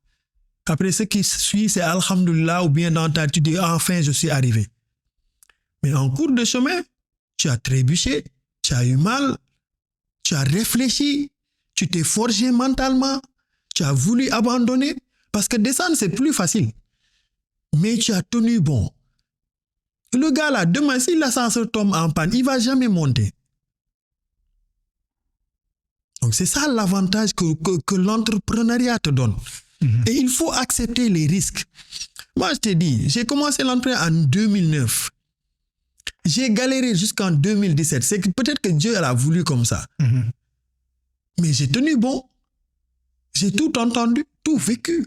Après, ce qui suit, c'est Alhamdulillah ou bien dans ta, tu dis enfin, je suis arrivé. Mais en cours de chemin, tu as trébuché, tu as eu mal, tu as réfléchi, tu t'es forgé mentalement, tu as voulu abandonner. Parce que descendre, c'est plus facile. Mais tu as tenu bon. Le gars là, demain, si l'ascenseur tombe en panne, il ne va jamais monter. Donc c'est ça l'avantage que l'entrepreneuriat te donne. Et il faut accepter les risques. Moi, je te dis, j'ai commencé l'entrepreneuriat en 2009. J'ai galéré jusqu'en 2017. C'est que peut-être que Dieu a voulu comme ça. Mais j'ai tenu bon. J'ai tout entendu, tout vécu.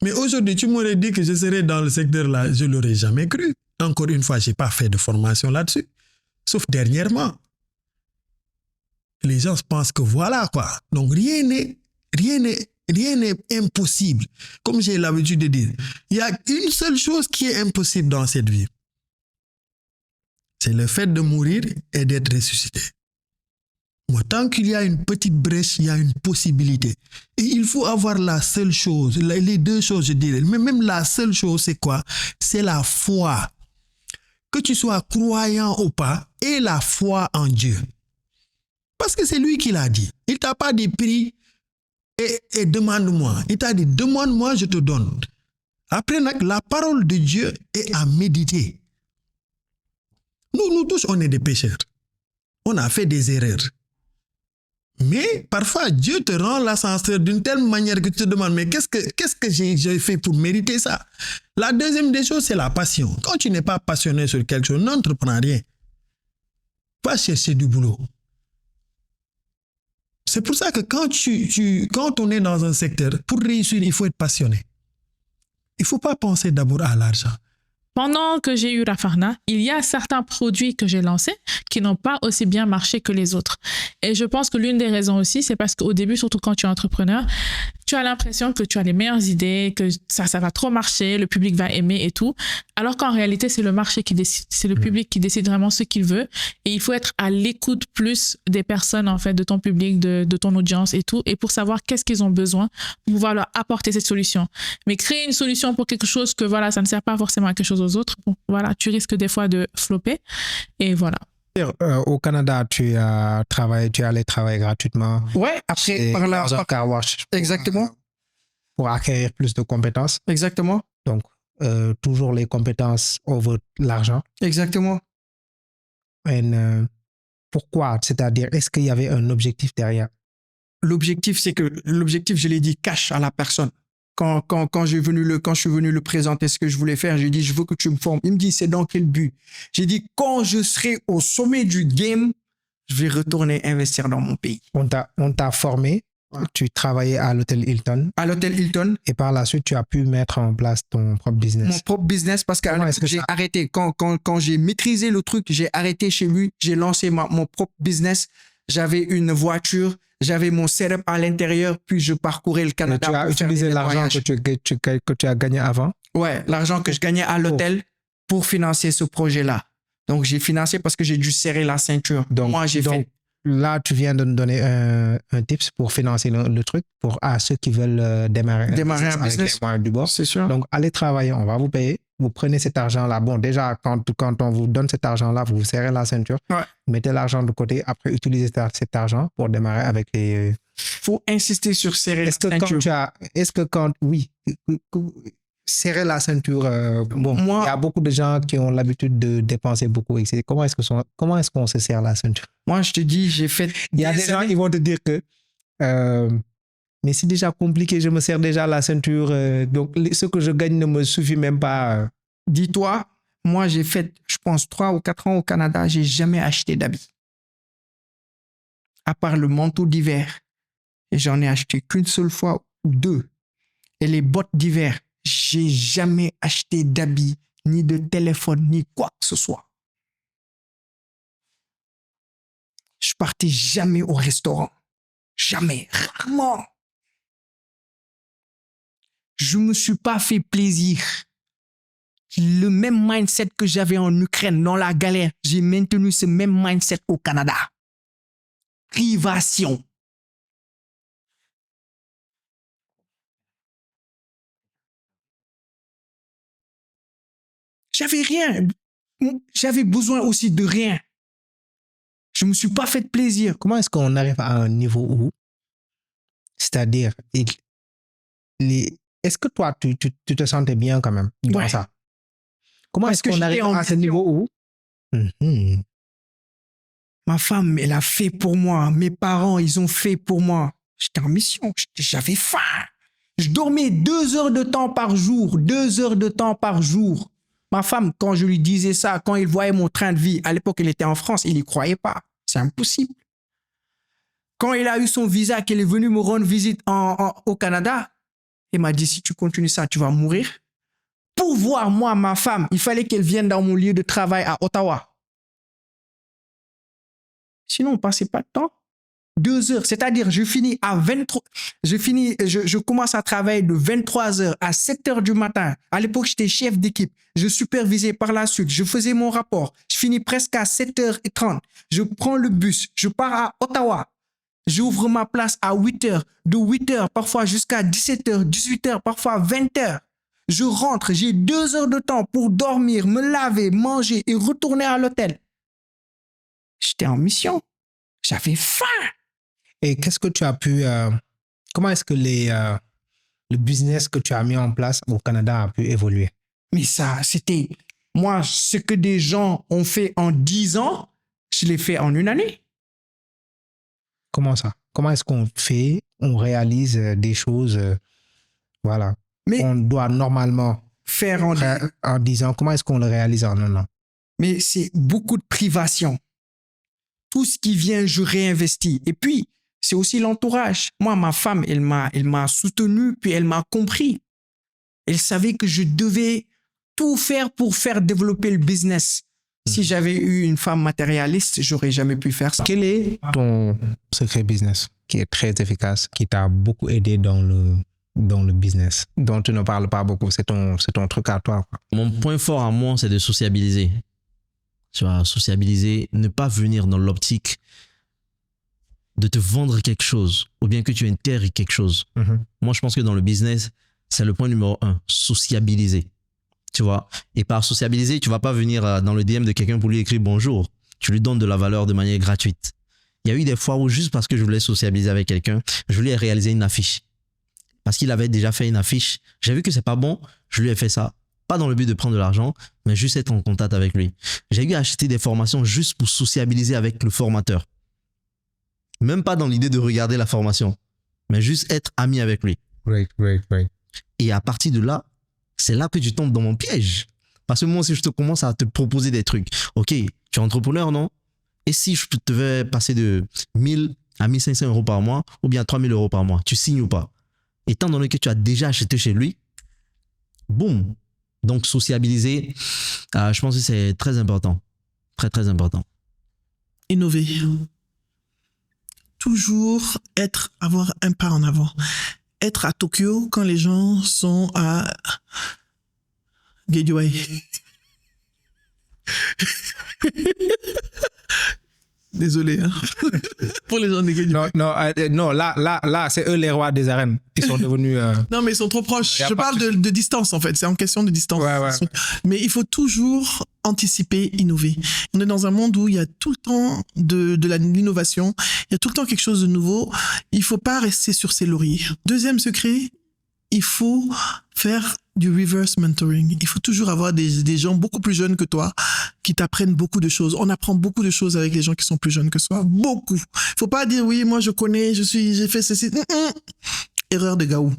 Mais aujourd'hui, tu m'aurais dit que je serais dans le secteur là, je ne l'aurais jamais cru. Encore une fois, je n'ai pas fait de formation là-dessus. Sauf dernièrement. Les gens pensent que voilà quoi. Donc rien n'est impossible. Comme j'ai l'habitude de dire, il y a une seule chose qui est impossible dans cette vie. C'est le fait de mourir et d'être ressuscité. Moi, tant qu'il y a une petite brèche, il y a une possibilité. Et il faut avoir la seule chose, les deux choses, je dirais. Mais même la seule chose, c'est quoi? C'est la foi. Que tu sois croyant ou pas, et la foi en Dieu. Parce que c'est lui qui l'a dit. Il ne t'a pas dit prie et demande-moi. Il t'a dit demande-moi, je te donne. Après, la parole de Dieu est à méditer. Nous tous, on est des pécheurs. On a fait des erreurs. Mais parfois, Dieu te rend l'ascenseur d'une telle manière que tu te demandes, mais qu'est-ce que j'ai fait pour mériter ça? La deuxième des choses, c'est la passion. Quand tu n'es pas passionné sur quelque chose, n'entreprends rien. Va chercher du boulot. C'est pour ça que quand on est dans un secteur, pour réussir, il faut être passionné. Il ne faut pas penser d'abord à l'argent. Pendant que j'ai eu Rafarna, il y a certains produits que j'ai lancés qui n'ont pas aussi bien marché que les autres. Et je pense que l'une des raisons aussi, c'est parce qu'au début, surtout quand tu es entrepreneur, tu as l'impression que tu as les meilleures idées, que ça va trop marcher, le public va aimer et tout. Alors qu'en réalité, c'est le marché qui décide, c'est le public qui décide vraiment ce qu'il veut. Et il faut être à l'écoute plus des personnes, en fait, de ton public, de ton audience et tout. Et pour savoir qu'est-ce qu'ils ont besoin, pour pouvoir leur apporter cette solution. Mais créer une solution pour quelque chose que, voilà, ça ne sert pas forcément à quelque chose aux autres, bon, voilà, tu risques des fois de flopper. Et voilà. Au Canada, tu allais travailler gratuitement. Ouais, après, par là. Car wash. Exactement. Pour acquérir plus de compétences. Exactement. Donc, toujours les compétences over l'argent. Exactement. Et, pourquoi? C'est-à-dire, est-ce qu'il y avait un objectif derrière? L'objectif, je l'ai dit, cash à la personne. Quand je suis venu le présenter ce que je voulais faire, j'ai dit, je veux que tu me formes. Il me dit, c'est dans quel but? J'ai dit, quand je serai au sommet du game, je vais retourner investir dans mon pays. On t'a formé, ouais. Tu travaillais à l'hôtel Hilton. À l'hôtel Hilton. Et par la suite, tu as pu mettre en place ton propre business. Mon propre business, parce que j'ai arrêté. Quand j'ai maîtrisé le truc, j'ai arrêté chez lui, j'ai lancé mon propre business. J'avais une voiture, j'avais mon setup à l'intérieur, puis je parcourais le Canada. Mais tu as utilisé l'argent que tu as gagné avant? Ouais, l'argent que je gagnais à l'hôtel pour financer ce projet-là. Donc, j'ai financé parce que j'ai dû serrer la ceinture. Donc, moi, j'ai fait là, tu viens de nous donner un tips pour financer le truc pour ceux qui veulent démarrer un business avec les moyens du bord. C'est sûr. Donc, allez travailler, on va vous payer. Vous prenez cet argent-là. Bon, déjà, quand on vous donne cet argent-là, vous vous serrez la ceinture. Ouais. Mettez l'argent de côté. Après, utilisez cet argent pour démarrer avec les... Faut insister sur serrer la ceinture. Serrer la ceinture, il y a beaucoup de gens qui ont l'habitude de dépenser beaucoup. Comment est-ce qu'on se serre la ceinture? Moi, je te dis, j'ai fait... Il y a des gens qui vont te dire que mais c'est déjà compliqué, je me serre déjà la ceinture, donc ce que je gagne ne me suffit même pas. Dis-toi, moi, j'ai fait, je pense, 3 ou 4 ans au Canada, j'ai jamais acheté d'habits. À part le manteau d'hiver. Et j'en ai acheté qu'une seule fois ou 2. Et les bottes d'hiver. J'ai jamais acheté d'habits, ni de téléphone, ni quoi que ce soit. Je partais jamais au restaurant. Jamais. Rarement. Je me suis pas fait plaisir. Le même mindset que j'avais en Ukraine, dans la galère, j'ai maintenu ce même mindset au Canada. Privation. J'avais rien. J'avais besoin aussi de rien. Je me suis pas fait de plaisir. Comment est-ce qu'on arrive à un niveau où, c'est-à-dire, est-ce que toi, tu te sentais bien quand même dans ça? Comment est-ce qu'on arrive à ce niveau où? Ma femme, elle a fait pour moi. Mes parents, ils ont fait pour moi. J'étais en mission. J'avais faim. Je dormais 2 heures de temps par jour. 2 heures de temps par jour. Ma femme, quand je lui disais ça, quand il voyait mon train de vie, à l'époque, il était en France, il n'y croyait pas. C'est impossible. Quand il a eu son visa, qu'il est venu me rendre visite au Canada, il m'a dit, si tu continues ça, tu vas mourir. Pour voir, moi, ma femme, il fallait qu'elle vienne dans mon lieu de travail à Ottawa. Sinon, on ne passait pas de temps. 2 heures, c'est-à-dire je finis à 23, je commence à travailler de 23h à 7h du matin. À l'époque, j'étais chef d'équipe. Je supervisais par la suite. Je faisais mon rapport. Je finis presque à 7h30. Je prends le bus. Je pars à Ottawa. J'ouvre ma place à 8h. De 8h, parfois jusqu'à 17h, 18h, parfois 20h. Je rentre. J'ai 2 heures de temps pour dormir, me laver, manger et retourner à l'hôtel. J'étais en mission. J'avais faim. Et qu'est-ce que tu as pu... comment est-ce que le business que tu as mis en place au Canada a pu évoluer? Mais ça, c'était... Moi, ce que des gens ont fait en 10 ans, je l'ai fait en 1 année. Comment ça? Comment est-ce qu'on fait, on réalise des choses, voilà. Mais on doit normalement faire en 10 ans. Comment est-ce qu'on le réalise en 1 an? Mais c'est beaucoup de privation. Tout ce qui vient, je réinvestis. Et puis, c'est aussi l'entourage. Moi, ma femme, elle m'a soutenu, puis elle m'a compris. Elle savait que je devais tout faire pour faire développer le business. Si j'avais eu une femme matérialiste, j'aurais jamais pu faire ça. Quel est ton secret business qui est très efficace, qui t'a beaucoup aidé dans le business, dont tu ne parles pas beaucoup? C'est ton truc à toi, quoi. Mon point fort à moi, c'est de sociabiliser. Tu vois, sociabiliser, ne pas venir dans l'optique de te vendre quelque chose ou bien que tu intègres quelque chose. Moi, je pense que dans le business, c'est le point numéro 1, sociabiliser. Tu vois, et par sociabiliser, tu vas pas venir dans le DM de quelqu'un pour lui écrire bonjour. Tu lui donnes de la valeur de manière gratuite. Il y a eu des fois où juste parce que je voulais sociabiliser avec quelqu'un, je lui ai réalisé une affiche. Parce qu'il avait déjà fait une affiche. J'ai vu que c'est pas bon, je lui ai fait ça. Pas dans le but de prendre de l'argent, mais juste être en contact avec lui. J'ai eu à acheter des formations juste pour sociabiliser avec le formateur. Même pas dans l'idée de regarder la formation, mais juste être ami avec lui. Right. Et à partir de là, c'est là que tu tombes dans mon piège. Parce que moi, si je te commence à te proposer des trucs, ok, tu es entrepreneur, non? Et si je te vais passer de 1000 à 1500 euros par mois, ou bien 3000 euros par mois, tu signes ou pas? Étant donné que tu as déjà acheté chez lui, boum. Donc, sociabiliser, je pense que c'est très important. Très, très important. Innover. Toujours avoir un pas en avant. Être à Tokyo quand les gens sont à Gateway. Désolé. Hein. Pour les gens des Guinée. Non, là, c'est eux les rois des arènes. Ils sont devenus. Non, mais ils sont trop proches. Je parle de distance, en fait. C'est en question de distance. Ouais. Mais il faut toujours anticiper, innover. On est dans un monde où il y a tout le temps de l'innovation. Il y a tout le temps quelque chose de nouveau. Il faut pas rester sur ses lauriers. Deuxième secret, il faut faire du reverse mentoring. Il faut toujours avoir des gens beaucoup plus jeunes que toi qui t'apprennent beaucoup de choses. On apprend beaucoup de choses avec les gens qui sont plus jeunes que soi. Beaucoup. Il faut pas dire oui, moi je connais, j'ai fait ceci. Erreur de Gaou.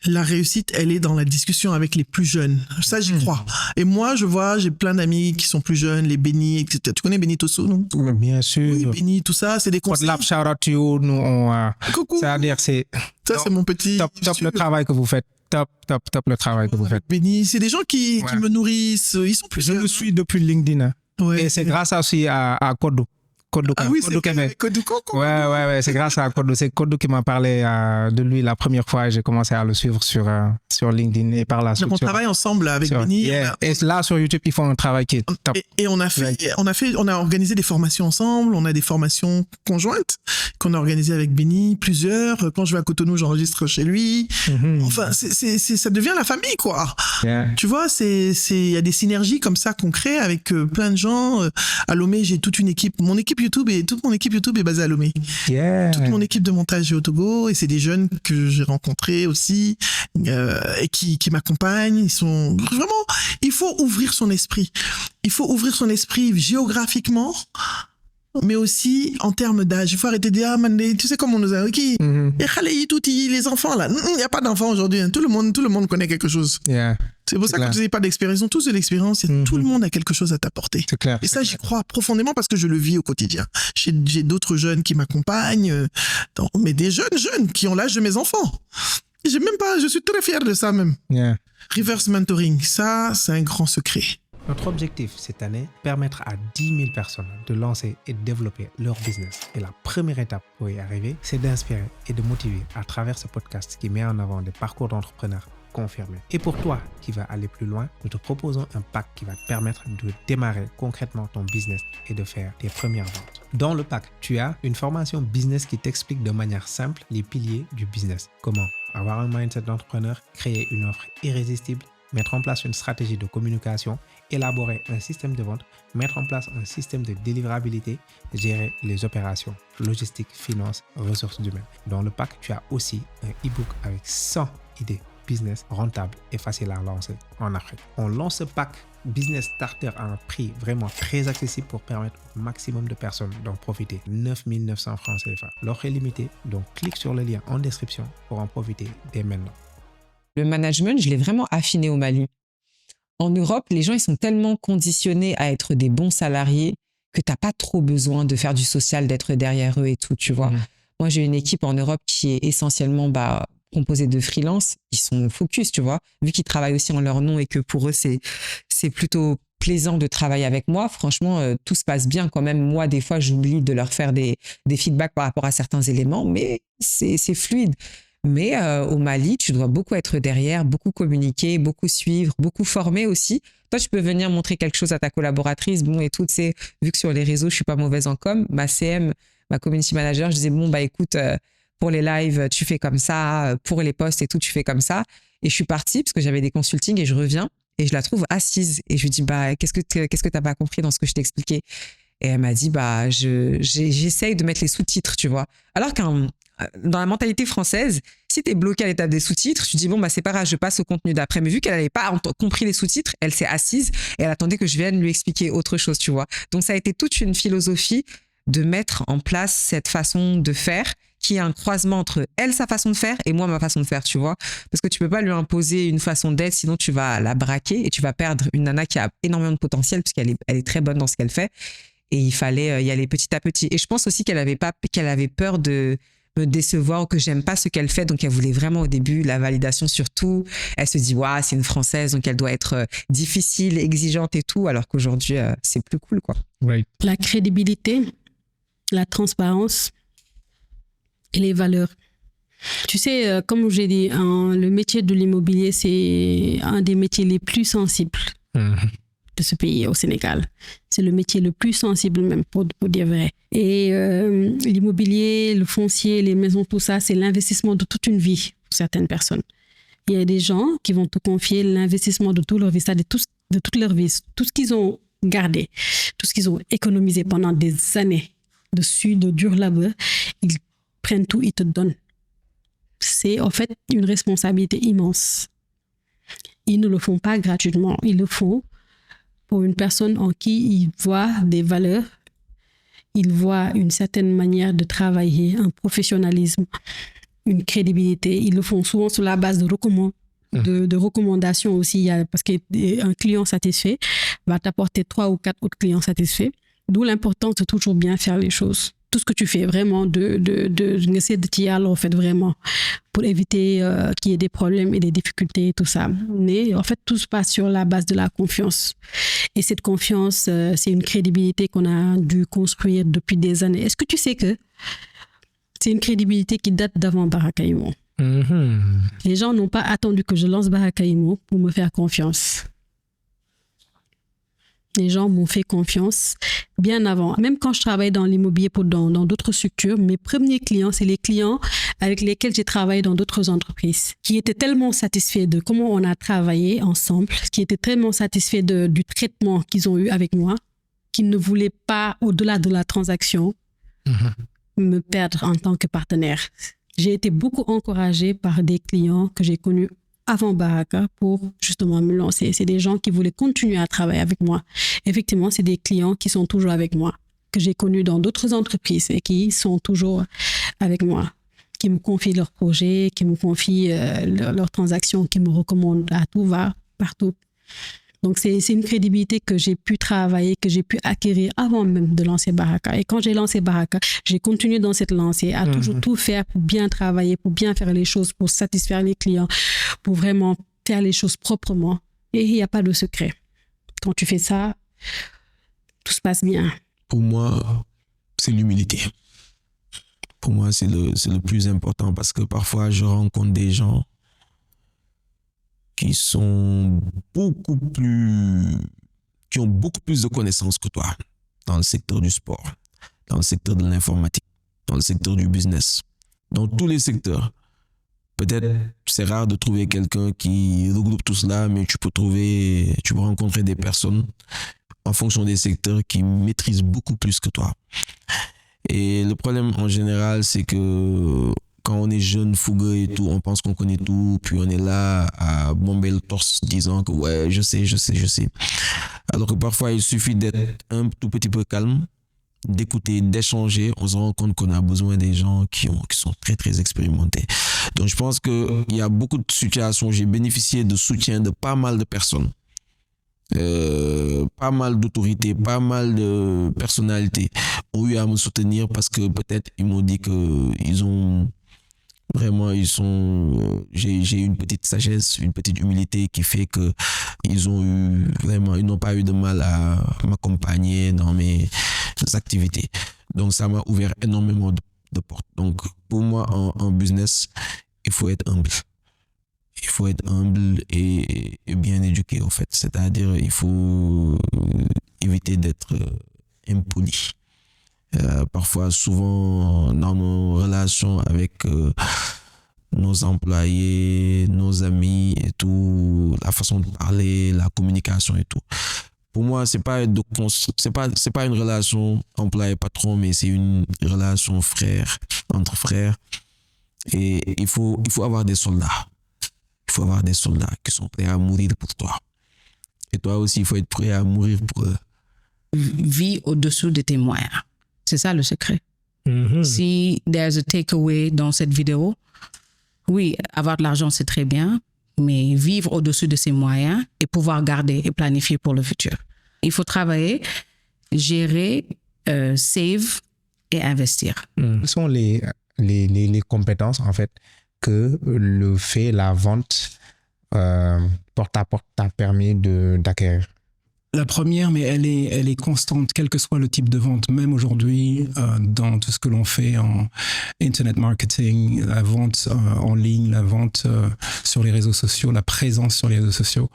La réussite, elle est dans la discussion avec les plus jeunes. Ça, j'y crois. Et moi, j'ai plein d'amis qui sont plus jeunes, les Benny, etc. Tu connais Benny Tosso, non? Bien sûr. Oui, Benny, tout ça, c'est des conseils. Shout out to you. Nous, coucou. C'est-à-dire, c'est mon petit. Top le travail que vous faites. Top le travail que vous faites. Benny, c'est des gens qui me nourrissent. Ils sont plus jeunes. Je le suis depuis LinkedIn. Ouais. Et c'est grâce aussi à Kodo. Ah oui, c'est Kodo. Ouais, c'est grâce à Kodo. C'est Kodo qui m'a parlé de lui la première fois et j'ai commencé à le suivre sur LinkedIn et par la suite. Donc on travaille ensemble avec Benny. Yeah. Et là, sur YouTube, ils font un travail qui est top. Et on a organisé des formations ensemble. On a des formations conjointes qu'on a organisées avec Benny, plusieurs. Quand je vais à Cotonou, j'enregistre chez lui. Enfin, ça devient la famille, quoi. Yeah. Tu vois, il y a des synergies comme ça qu'on crée avec plein de gens. À Lomé, j'ai toute une équipe. Toute mon équipe YouTube est basée à Lomé. Yeah. Toute mon équipe de montage est au Togo et c'est des jeunes que j'ai rencontrés aussi et qui m'accompagnent. Ils sont vraiment. Il faut ouvrir son esprit. Il faut ouvrir son esprit géographiquement, mais aussi en termes d'âge. Il faut arrêter de dire tu sais comment on nous a dit les enfants là. Il n'y a pas d'enfants aujourd'hui. Hein. Tout le monde connaît quelque chose. Yeah. C'est pour ça que quand tu dis pas d'expérience, ils ont tous de l'expérience et tout le monde a quelque chose à t'apporter. C'est clair. Et ça, j'y crois profondément parce que je le vis au quotidien. J'ai d'autres jeunes qui m'accompagnent, mais des jeunes qui ont l'âge de mes enfants. Je suis très fier de ça même. Yeah. Reverse mentoring, ça, c'est un grand secret. Notre objectif cette année, permettre à 10 000 personnes de lancer et de développer leur business. Et la première étape pour y arriver, c'est d'inspirer et de motiver à travers ce podcast qui met en avant des parcours d'entrepreneurs confirmés. Et pour toi qui vas aller plus loin, nous te proposons un pack qui va te permettre de démarrer concrètement ton business et de faire tes premières ventes. Dans le pack, tu as une formation business qui t'explique de manière simple les piliers du business. Comment avoir un mindset d'entrepreneur, créer une offre irrésistible, mettre en place une stratégie de communication, élaborer un système de vente, mettre en place un système de délivrabilité, gérer les opérations, logistique, finance, ressources humaines. Dans le pack, tu as aussi un e-book avec 100 idées business rentables et faciles à lancer en Afrique. On lance ce pack Business Starter à un prix vraiment très accessible pour permettre au maximum de personnes d'en profiter. 9 900 francs CFA. L'offre est limitée, donc clique sur le lien en description pour en profiter dès maintenant. Le management, je l'ai vraiment affiné au Mali. En Europe, les gens ils sont tellement conditionnés à être des bons salariés que tu n'as pas trop besoin de faire du social, d'être derrière eux et tout, tu vois. Moi, j'ai une équipe en Europe qui est essentiellement composée de freelance. Ils sont focus, tu vois. Vu qu'ils travaillent aussi en leur nom et que pour eux, c'est plutôt plaisant de travailler avec moi. Franchement, tout se passe bien quand même. Moi, des fois, j'oublie de leur faire des feedbacks par rapport à certains éléments, mais c'est fluide. Mais au Mali, tu dois beaucoup être derrière, beaucoup communiquer, beaucoup suivre, beaucoup former aussi. Toi, tu peux venir montrer quelque chose à ta collaboratrice. Bon, et tout, tu sais, vu que sur les réseaux, je suis pas mauvaise en com, ma CM, ma community manager, je disais, écoute, pour les lives, tu fais comme ça, pour les posts et tout, tu fais comme ça. Et je suis partie parce que j'avais des consultings et je reviens et je la trouve assise. Et je lui dis, qu'est-ce que t'as pas compris dans ce que je t'ai expliqué? Et elle m'a dit, j'essaye de mettre les sous-titres, tu vois. Alors dans la mentalité française, si tu es bloqué à l'étape des sous-titres, tu dis c'est pas grave, je passe au contenu d'après. Mais vu qu'elle n'avait pas compris les sous-titres, elle s'est assise et elle attendait que je vienne lui expliquer autre chose, tu vois. Donc ça a été toute une philosophie de mettre en place cette façon de faire qui est un croisement entre elle, sa façon de faire, et moi, ma façon de faire, tu vois. Parce que tu peux pas lui imposer une façon d'être, sinon tu vas la braquer et tu vas perdre une nana qui a énormément de potentiel puisqu'elle est très bonne dans ce qu'elle fait. Et il fallait y aller petit à petit. Et je pense aussi qu'elle avait peur de me décevoir ou que j'aime pas ce qu'elle fait. Donc, elle voulait vraiment au début la validation sur tout. Elle se dit, c'est une Française, donc elle doit être difficile, exigeante et tout, alors qu'aujourd'hui, c'est plus cool, quoi. Right. La crédibilité, la transparence et les valeurs. Tu sais, comme j'ai dit, le métier de l'immobilier, c'est un des métiers les plus sensibles. de ce pays au Sénégal. C'est le métier le plus sensible même, pour dire vrai. Et l'immobilier, le foncier, les maisons, tout ça, c'est l'investissement de toute une vie pour certaines personnes. Il y a des gens qui vont te confier l'investissement de toute leur vie, c'est-à-dire de toute leur vie, tout ce qu'ils ont gardé, tout ce qu'ils ont économisé pendant des années de dur labeur, ils prennent tout, ils te donnent. C'est en fait une responsabilité immense. Ils ne le font pas gratuitement, ils le font pour une personne en qui ils voient des valeurs, ils voient une certaine manière de travailler, un professionnalisme, une crédibilité. Ils le font souvent sur la base de recommandations aussi, parce qu'un client satisfait va t'apporter 3 ou 4 autres clients satisfaits. D'où l'importance de toujours bien faire les choses. Tout ce que tu fais, vraiment, d'essayer de t'y aller, en fait, vraiment, pour éviter qu'il y ait des problèmes et des difficultés et tout ça. Mais en fait, tout se passe sur la base de la confiance. Et cette confiance, c'est une crédibilité qu'on a dû construire depuis des années. Est-ce que tu sais que c'est une crédibilité qui date d'avant Baraka Imo? Les gens n'ont pas attendu que je lance Baraka Imo pour me faire confiance. Les gens m'ont fait confiance bien avant. Même quand je travaillais dans l'immobilier dans d'autres structures, mes premiers clients, c'est les clients avec lesquels j'ai travaillé dans d'autres entreprises, qui étaient tellement satisfaits de comment on a travaillé ensemble, qui étaient tellement satisfaits du traitement qu'ils ont eu avec moi, qu'ils ne voulaient pas, au-delà de la transaction, me perdre en tant que partenaire. J'ai été beaucoup encouragée par des clients que j'ai connus avant Baraka pour justement me lancer. C'est des gens qui voulaient continuer à travailler avec moi. Effectivement, c'est des clients qui sont toujours avec moi, que j'ai connus dans d'autres entreprises et qui sont toujours avec moi, qui me confient leurs projets, qui me confient leurs transactions, qui me recommandent à tout va, partout. Donc, c'est une crédibilité que j'ai pu travailler, que j'ai pu acquérir avant même de lancer Baraka. Et quand j'ai lancé Baraka, j'ai continué dans cette lancée à toujours tout faire pour bien travailler, pour bien faire les choses, pour satisfaire les clients, pour vraiment faire les choses proprement. Et il n'y a pas de secret. Quand tu fais ça, tout se passe bien. Pour moi, c'est l'humilité. Pour moi, c'est le plus important parce que parfois, je rencontre des gens qui ont beaucoup plus de connaissances que toi dans le secteur du sport, dans le secteur de l'informatique, dans le secteur du business, dans tous les secteurs. Peut-être c'est rare de trouver quelqu'un qui regroupe tout cela, mais tu peux rencontrer des personnes en fonction des secteurs qui maîtrisent beaucoup plus que toi. Et le problème en général, c'est que quand on est jeune, fougueux et tout, on pense qu'on connaît tout, puis on est là à bomber le torse disant que ouais, je sais. Alors que parfois, il suffit d'être un tout petit peu calme, d'écouter, d'échanger. On se rend compte qu'on a besoin des gens qui sont très, très expérimentés. Donc, je pense qu'il y a beaucoup de situations où j'ai bénéficié de soutien de pas mal de personnes. Pas mal d'autorités, pas mal de personnalités ont eu à me soutenir parce que peut-être ils m'ont dit que j'ai une petite sagesse, une petite humilité qui fait que ils n'ont pas eu de mal à m'accompagner dans mes activités. Donc ça m'a ouvert énormément de portes. Donc pour moi en business, il faut être humble. Il faut être humble et bien éduqué en fait. C'est-à-dire il faut éviter d'être impoli. Parfois, souvent, dans nos relations avec nos employés, nos amis et tout, la façon de parler, la communication et tout. Pour moi, c'est pas une relation employé-patron, mais c'est une relation entre frères. Et il faut avoir des soldats. Il faut avoir des soldats qui sont prêts à mourir pour toi. Et toi aussi, il faut être prêt à mourir pour eux. Vis au-dessous de tes moyens. C'est ça le secret. Si there's a takeaway dans cette vidéo, oui, avoir de l'argent, c'est très bien, mais vivre au-dessus de ses moyens et pouvoir garder et planifier pour le futur. Il faut travailler, gérer, save et investir. Quelles sont les compétences, en fait, que la vente porte à porte t'a permis d'acquérir? La première, mais elle est constante, quel que soit le type de vente. Même aujourd'hui, dans tout ce que l'on fait en internet marketing, la vente en ligne, la vente sur les réseaux sociaux, la présence sur les réseaux sociaux,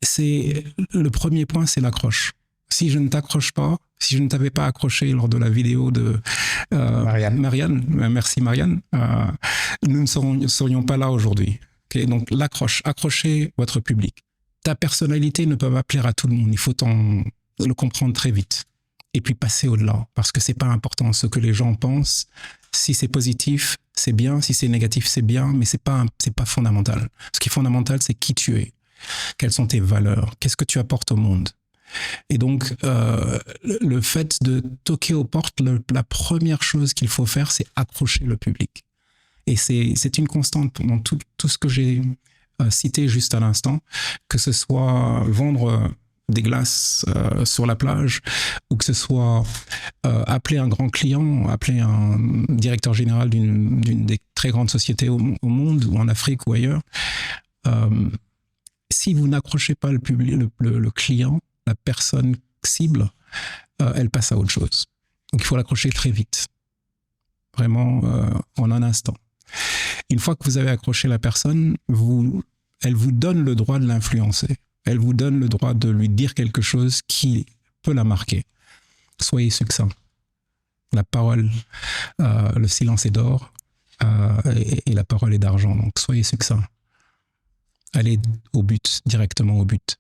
le premier point, c'est l'accroche. Si je ne t'accroche pas, si je ne t'avais pas accroché lors de la vidéo de Marianne, merci Marianne, nous ne serions pas là aujourd'hui. Okay, donc accrochez votre public. Ta personnalité ne peut pas plaire à tout le monde, il faut le comprendre très vite. Et puis passer au-delà, parce que c'est pas important ce que les gens pensent. Si c'est positif, c'est bien, si c'est négatif, c'est bien, mais c'est pas fondamental. Ce qui est fondamental, c'est qui tu es, quelles sont tes valeurs, qu'est-ce que tu apportes au monde. Et donc, le fait de toquer aux portes, la première chose qu'il faut faire, c'est accrocher le public. Et c'est une constante dans tout ce que j'ai cité juste à l'instant, que ce soit vendre des glaces sur la plage, ou que ce soit appeler un grand client, appeler un directeur général d'une des très grandes sociétés au monde, ou en Afrique ou ailleurs. Si vous n'accrochez pas le public, le client, la personne cible, elle passe à autre chose. Donc il faut l'accrocher très vite, vraiment en un instant. Une fois que vous avez accroché la personne, elle vous donne le droit de l'influencer. Elle vous donne le droit de lui dire quelque chose qui peut la marquer. Soyez succinct. La parole, le silence est d'or et la parole est d'argent. Donc soyez succinct. Allez au but, directement au but.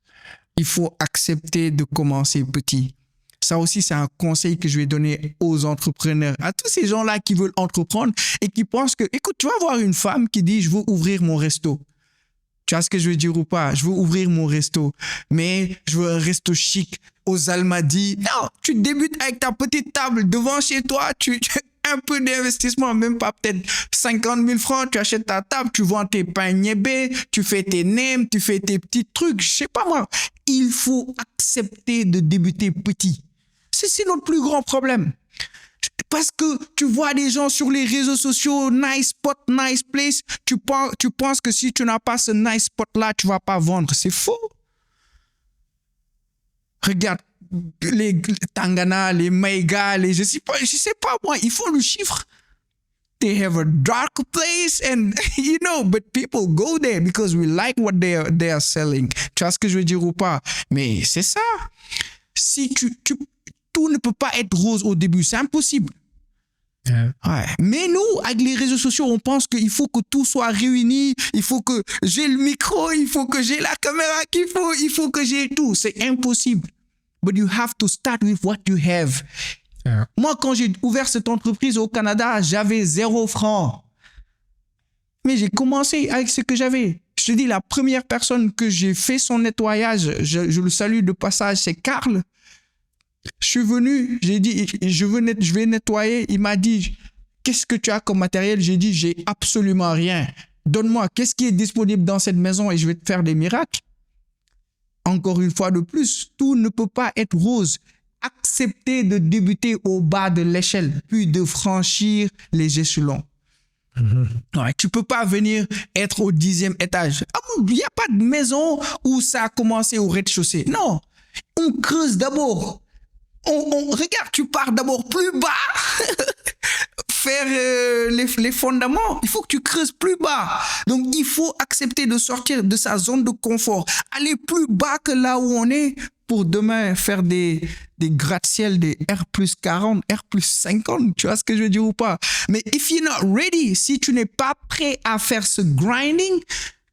Il faut accepter de commencer petit. Ça aussi, c'est un conseil que je vais donner aux entrepreneurs, à tous ces gens-là qui veulent entreprendre et qui pensent que, écoute, tu vas voir une femme qui dit « je veux ouvrir mon resto ». Tu vois ce que je veux dire ou pas? Je veux ouvrir mon resto, mais je veux un resto chic aux Almadies. Non, tu débutes avec ta petite table devant chez toi, un peu d'investissement, même pas peut-être 50 000 francs, tu achètes ta table, tu vends tes pains niébés, tu fais tes nems, tu fais tes petits trucs, je sais pas moi. Il faut accepter de débuter petit. C'est notre plus grand problème. Parce que tu vois des gens sur les réseaux sociaux, nice spot, nice place, tu penses que si tu n'as pas ce nice spot-là, tu vas pas vendre. C'est faux. Regarde, les Tangana, les Maïga, je sais pas moi, ils font le chiffre. They have a dark place and, but people go there because we like what they are selling. Tu vois ce que je veux dire ou pas? Mais c'est ça. Si tout ne peut pas être rose au début, c'est impossible. Ouais. Mais nous, avec les réseaux sociaux, on pense qu'il faut que tout soit réuni, il faut que j'ai le micro, il faut que j'ai la caméra qu'il faut, il faut que j'ai tout. C'est impossible. But you have to start with what you have. Yeah. Moi, quand j'ai ouvert cette entreprise au Canada, j'avais 0 francs. Mais j'ai commencé avec ce que j'avais. Je te dis, la première personne que j'ai fait son nettoyage, je le salue de passage, c'est Carl. Je suis venu, j'ai dit, je vais nettoyer. Il m'a dit, qu'est-ce que tu as comme matériel? J'ai dit, j'ai absolument rien. Donne-moi, qu'est-ce qui est disponible dans cette maison et je vais te faire des miracles. Encore une fois de plus, tout ne peut pas être rose. Accepter de débuter au bas de l'échelle, puis de franchir les échelons. Ouais, tu peux pas venir être au 10e étage. Il n'y a pas de maison où ça a commencé au rez-de-chaussée. Non, on creuse d'abord. Regarde, tu pars d'abord plus bas, faire les fondements. Il faut que tu creuses plus bas. Donc, il faut accepter de sortir de sa zone de confort, aller plus bas que là où on est pour demain faire des gratte-ciel, des R+40, R+50. Tu vois ce que je veux dire ou pas? Mais if you're not ready, si tu n'es pas prêt à faire ce grinding,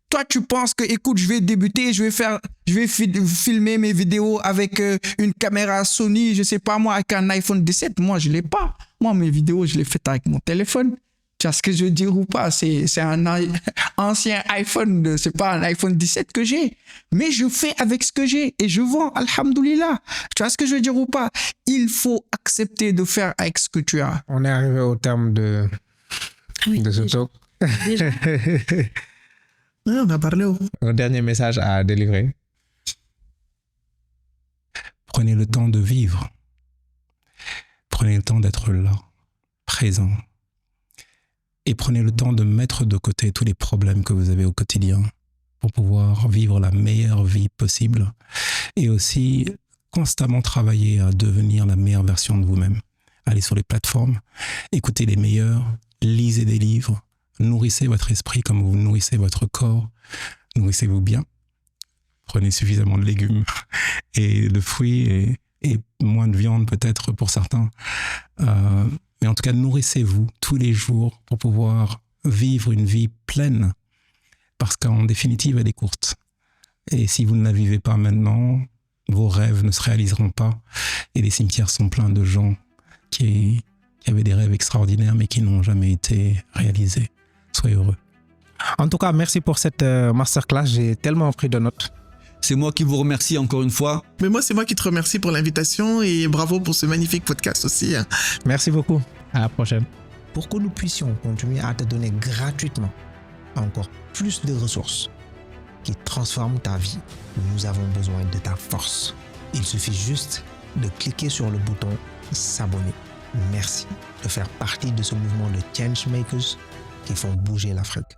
toi, tu penses que, écoute, je vais débuter, je vais filmer mes vidéos avec une caméra Sony, je sais pas moi, avec un iPhone 17. Moi, je l'ai pas. Moi, mes vidéos, je les fais avec mon téléphone. Tu vois ce que je veux dire ou pas? C'est un ancien iPhone, c'est pas un iPhone 17 que j'ai. Mais je fais avec ce que j'ai et je vends, alhamdoulilah. Tu vois ce que je veux dire ou pas? Il faut accepter de faire avec ce que tu as. On est arrivé au terme de ce talk. Déjà. Oui, on a parlé. Un dernier message à délivrer. Prenez le temps de vivre. Prenez le temps d'être là, présent. Et prenez le temps de mettre de côté tous les problèmes que vous avez au quotidien pour pouvoir vivre la meilleure vie possible. Et aussi, constamment travailler à devenir la meilleure version de vous-même. Allez sur les plateformes, écoutez les meilleurs, lisez des livres, nourrissez votre esprit comme vous nourrissez votre corps, nourrissez-vous bien. prenez suffisamment de légumes et de fruits et moins de viande peut-être pour certains. Mais en tout cas, nourrissez-vous tous les jours pour pouvoir vivre une vie pleine, parce qu'en définitive, elle est courte. Et si vous ne la vivez pas maintenant, vos rêves ne se réaliseront pas. Et les cimetières sont pleins de gens qui avaient des rêves extraordinaires, mais qui n'ont jamais été réalisés. Soyez heureux. En tout cas, merci pour cette masterclass. J'ai tellement pris de notes. C'est moi qui vous remercie encore une fois. Mais moi, c'est moi qui te remercie pour l'invitation et bravo pour ce magnifique podcast aussi. Merci beaucoup. À la prochaine. Pour que nous puissions continuer à te donner gratuitement encore plus de ressources qui transforment ta vie, nous avons besoin de ta force. Il suffit juste de cliquer sur le bouton s'abonner. Merci de faire partie de ce mouvement de changemakers qui font bouger l'Afrique.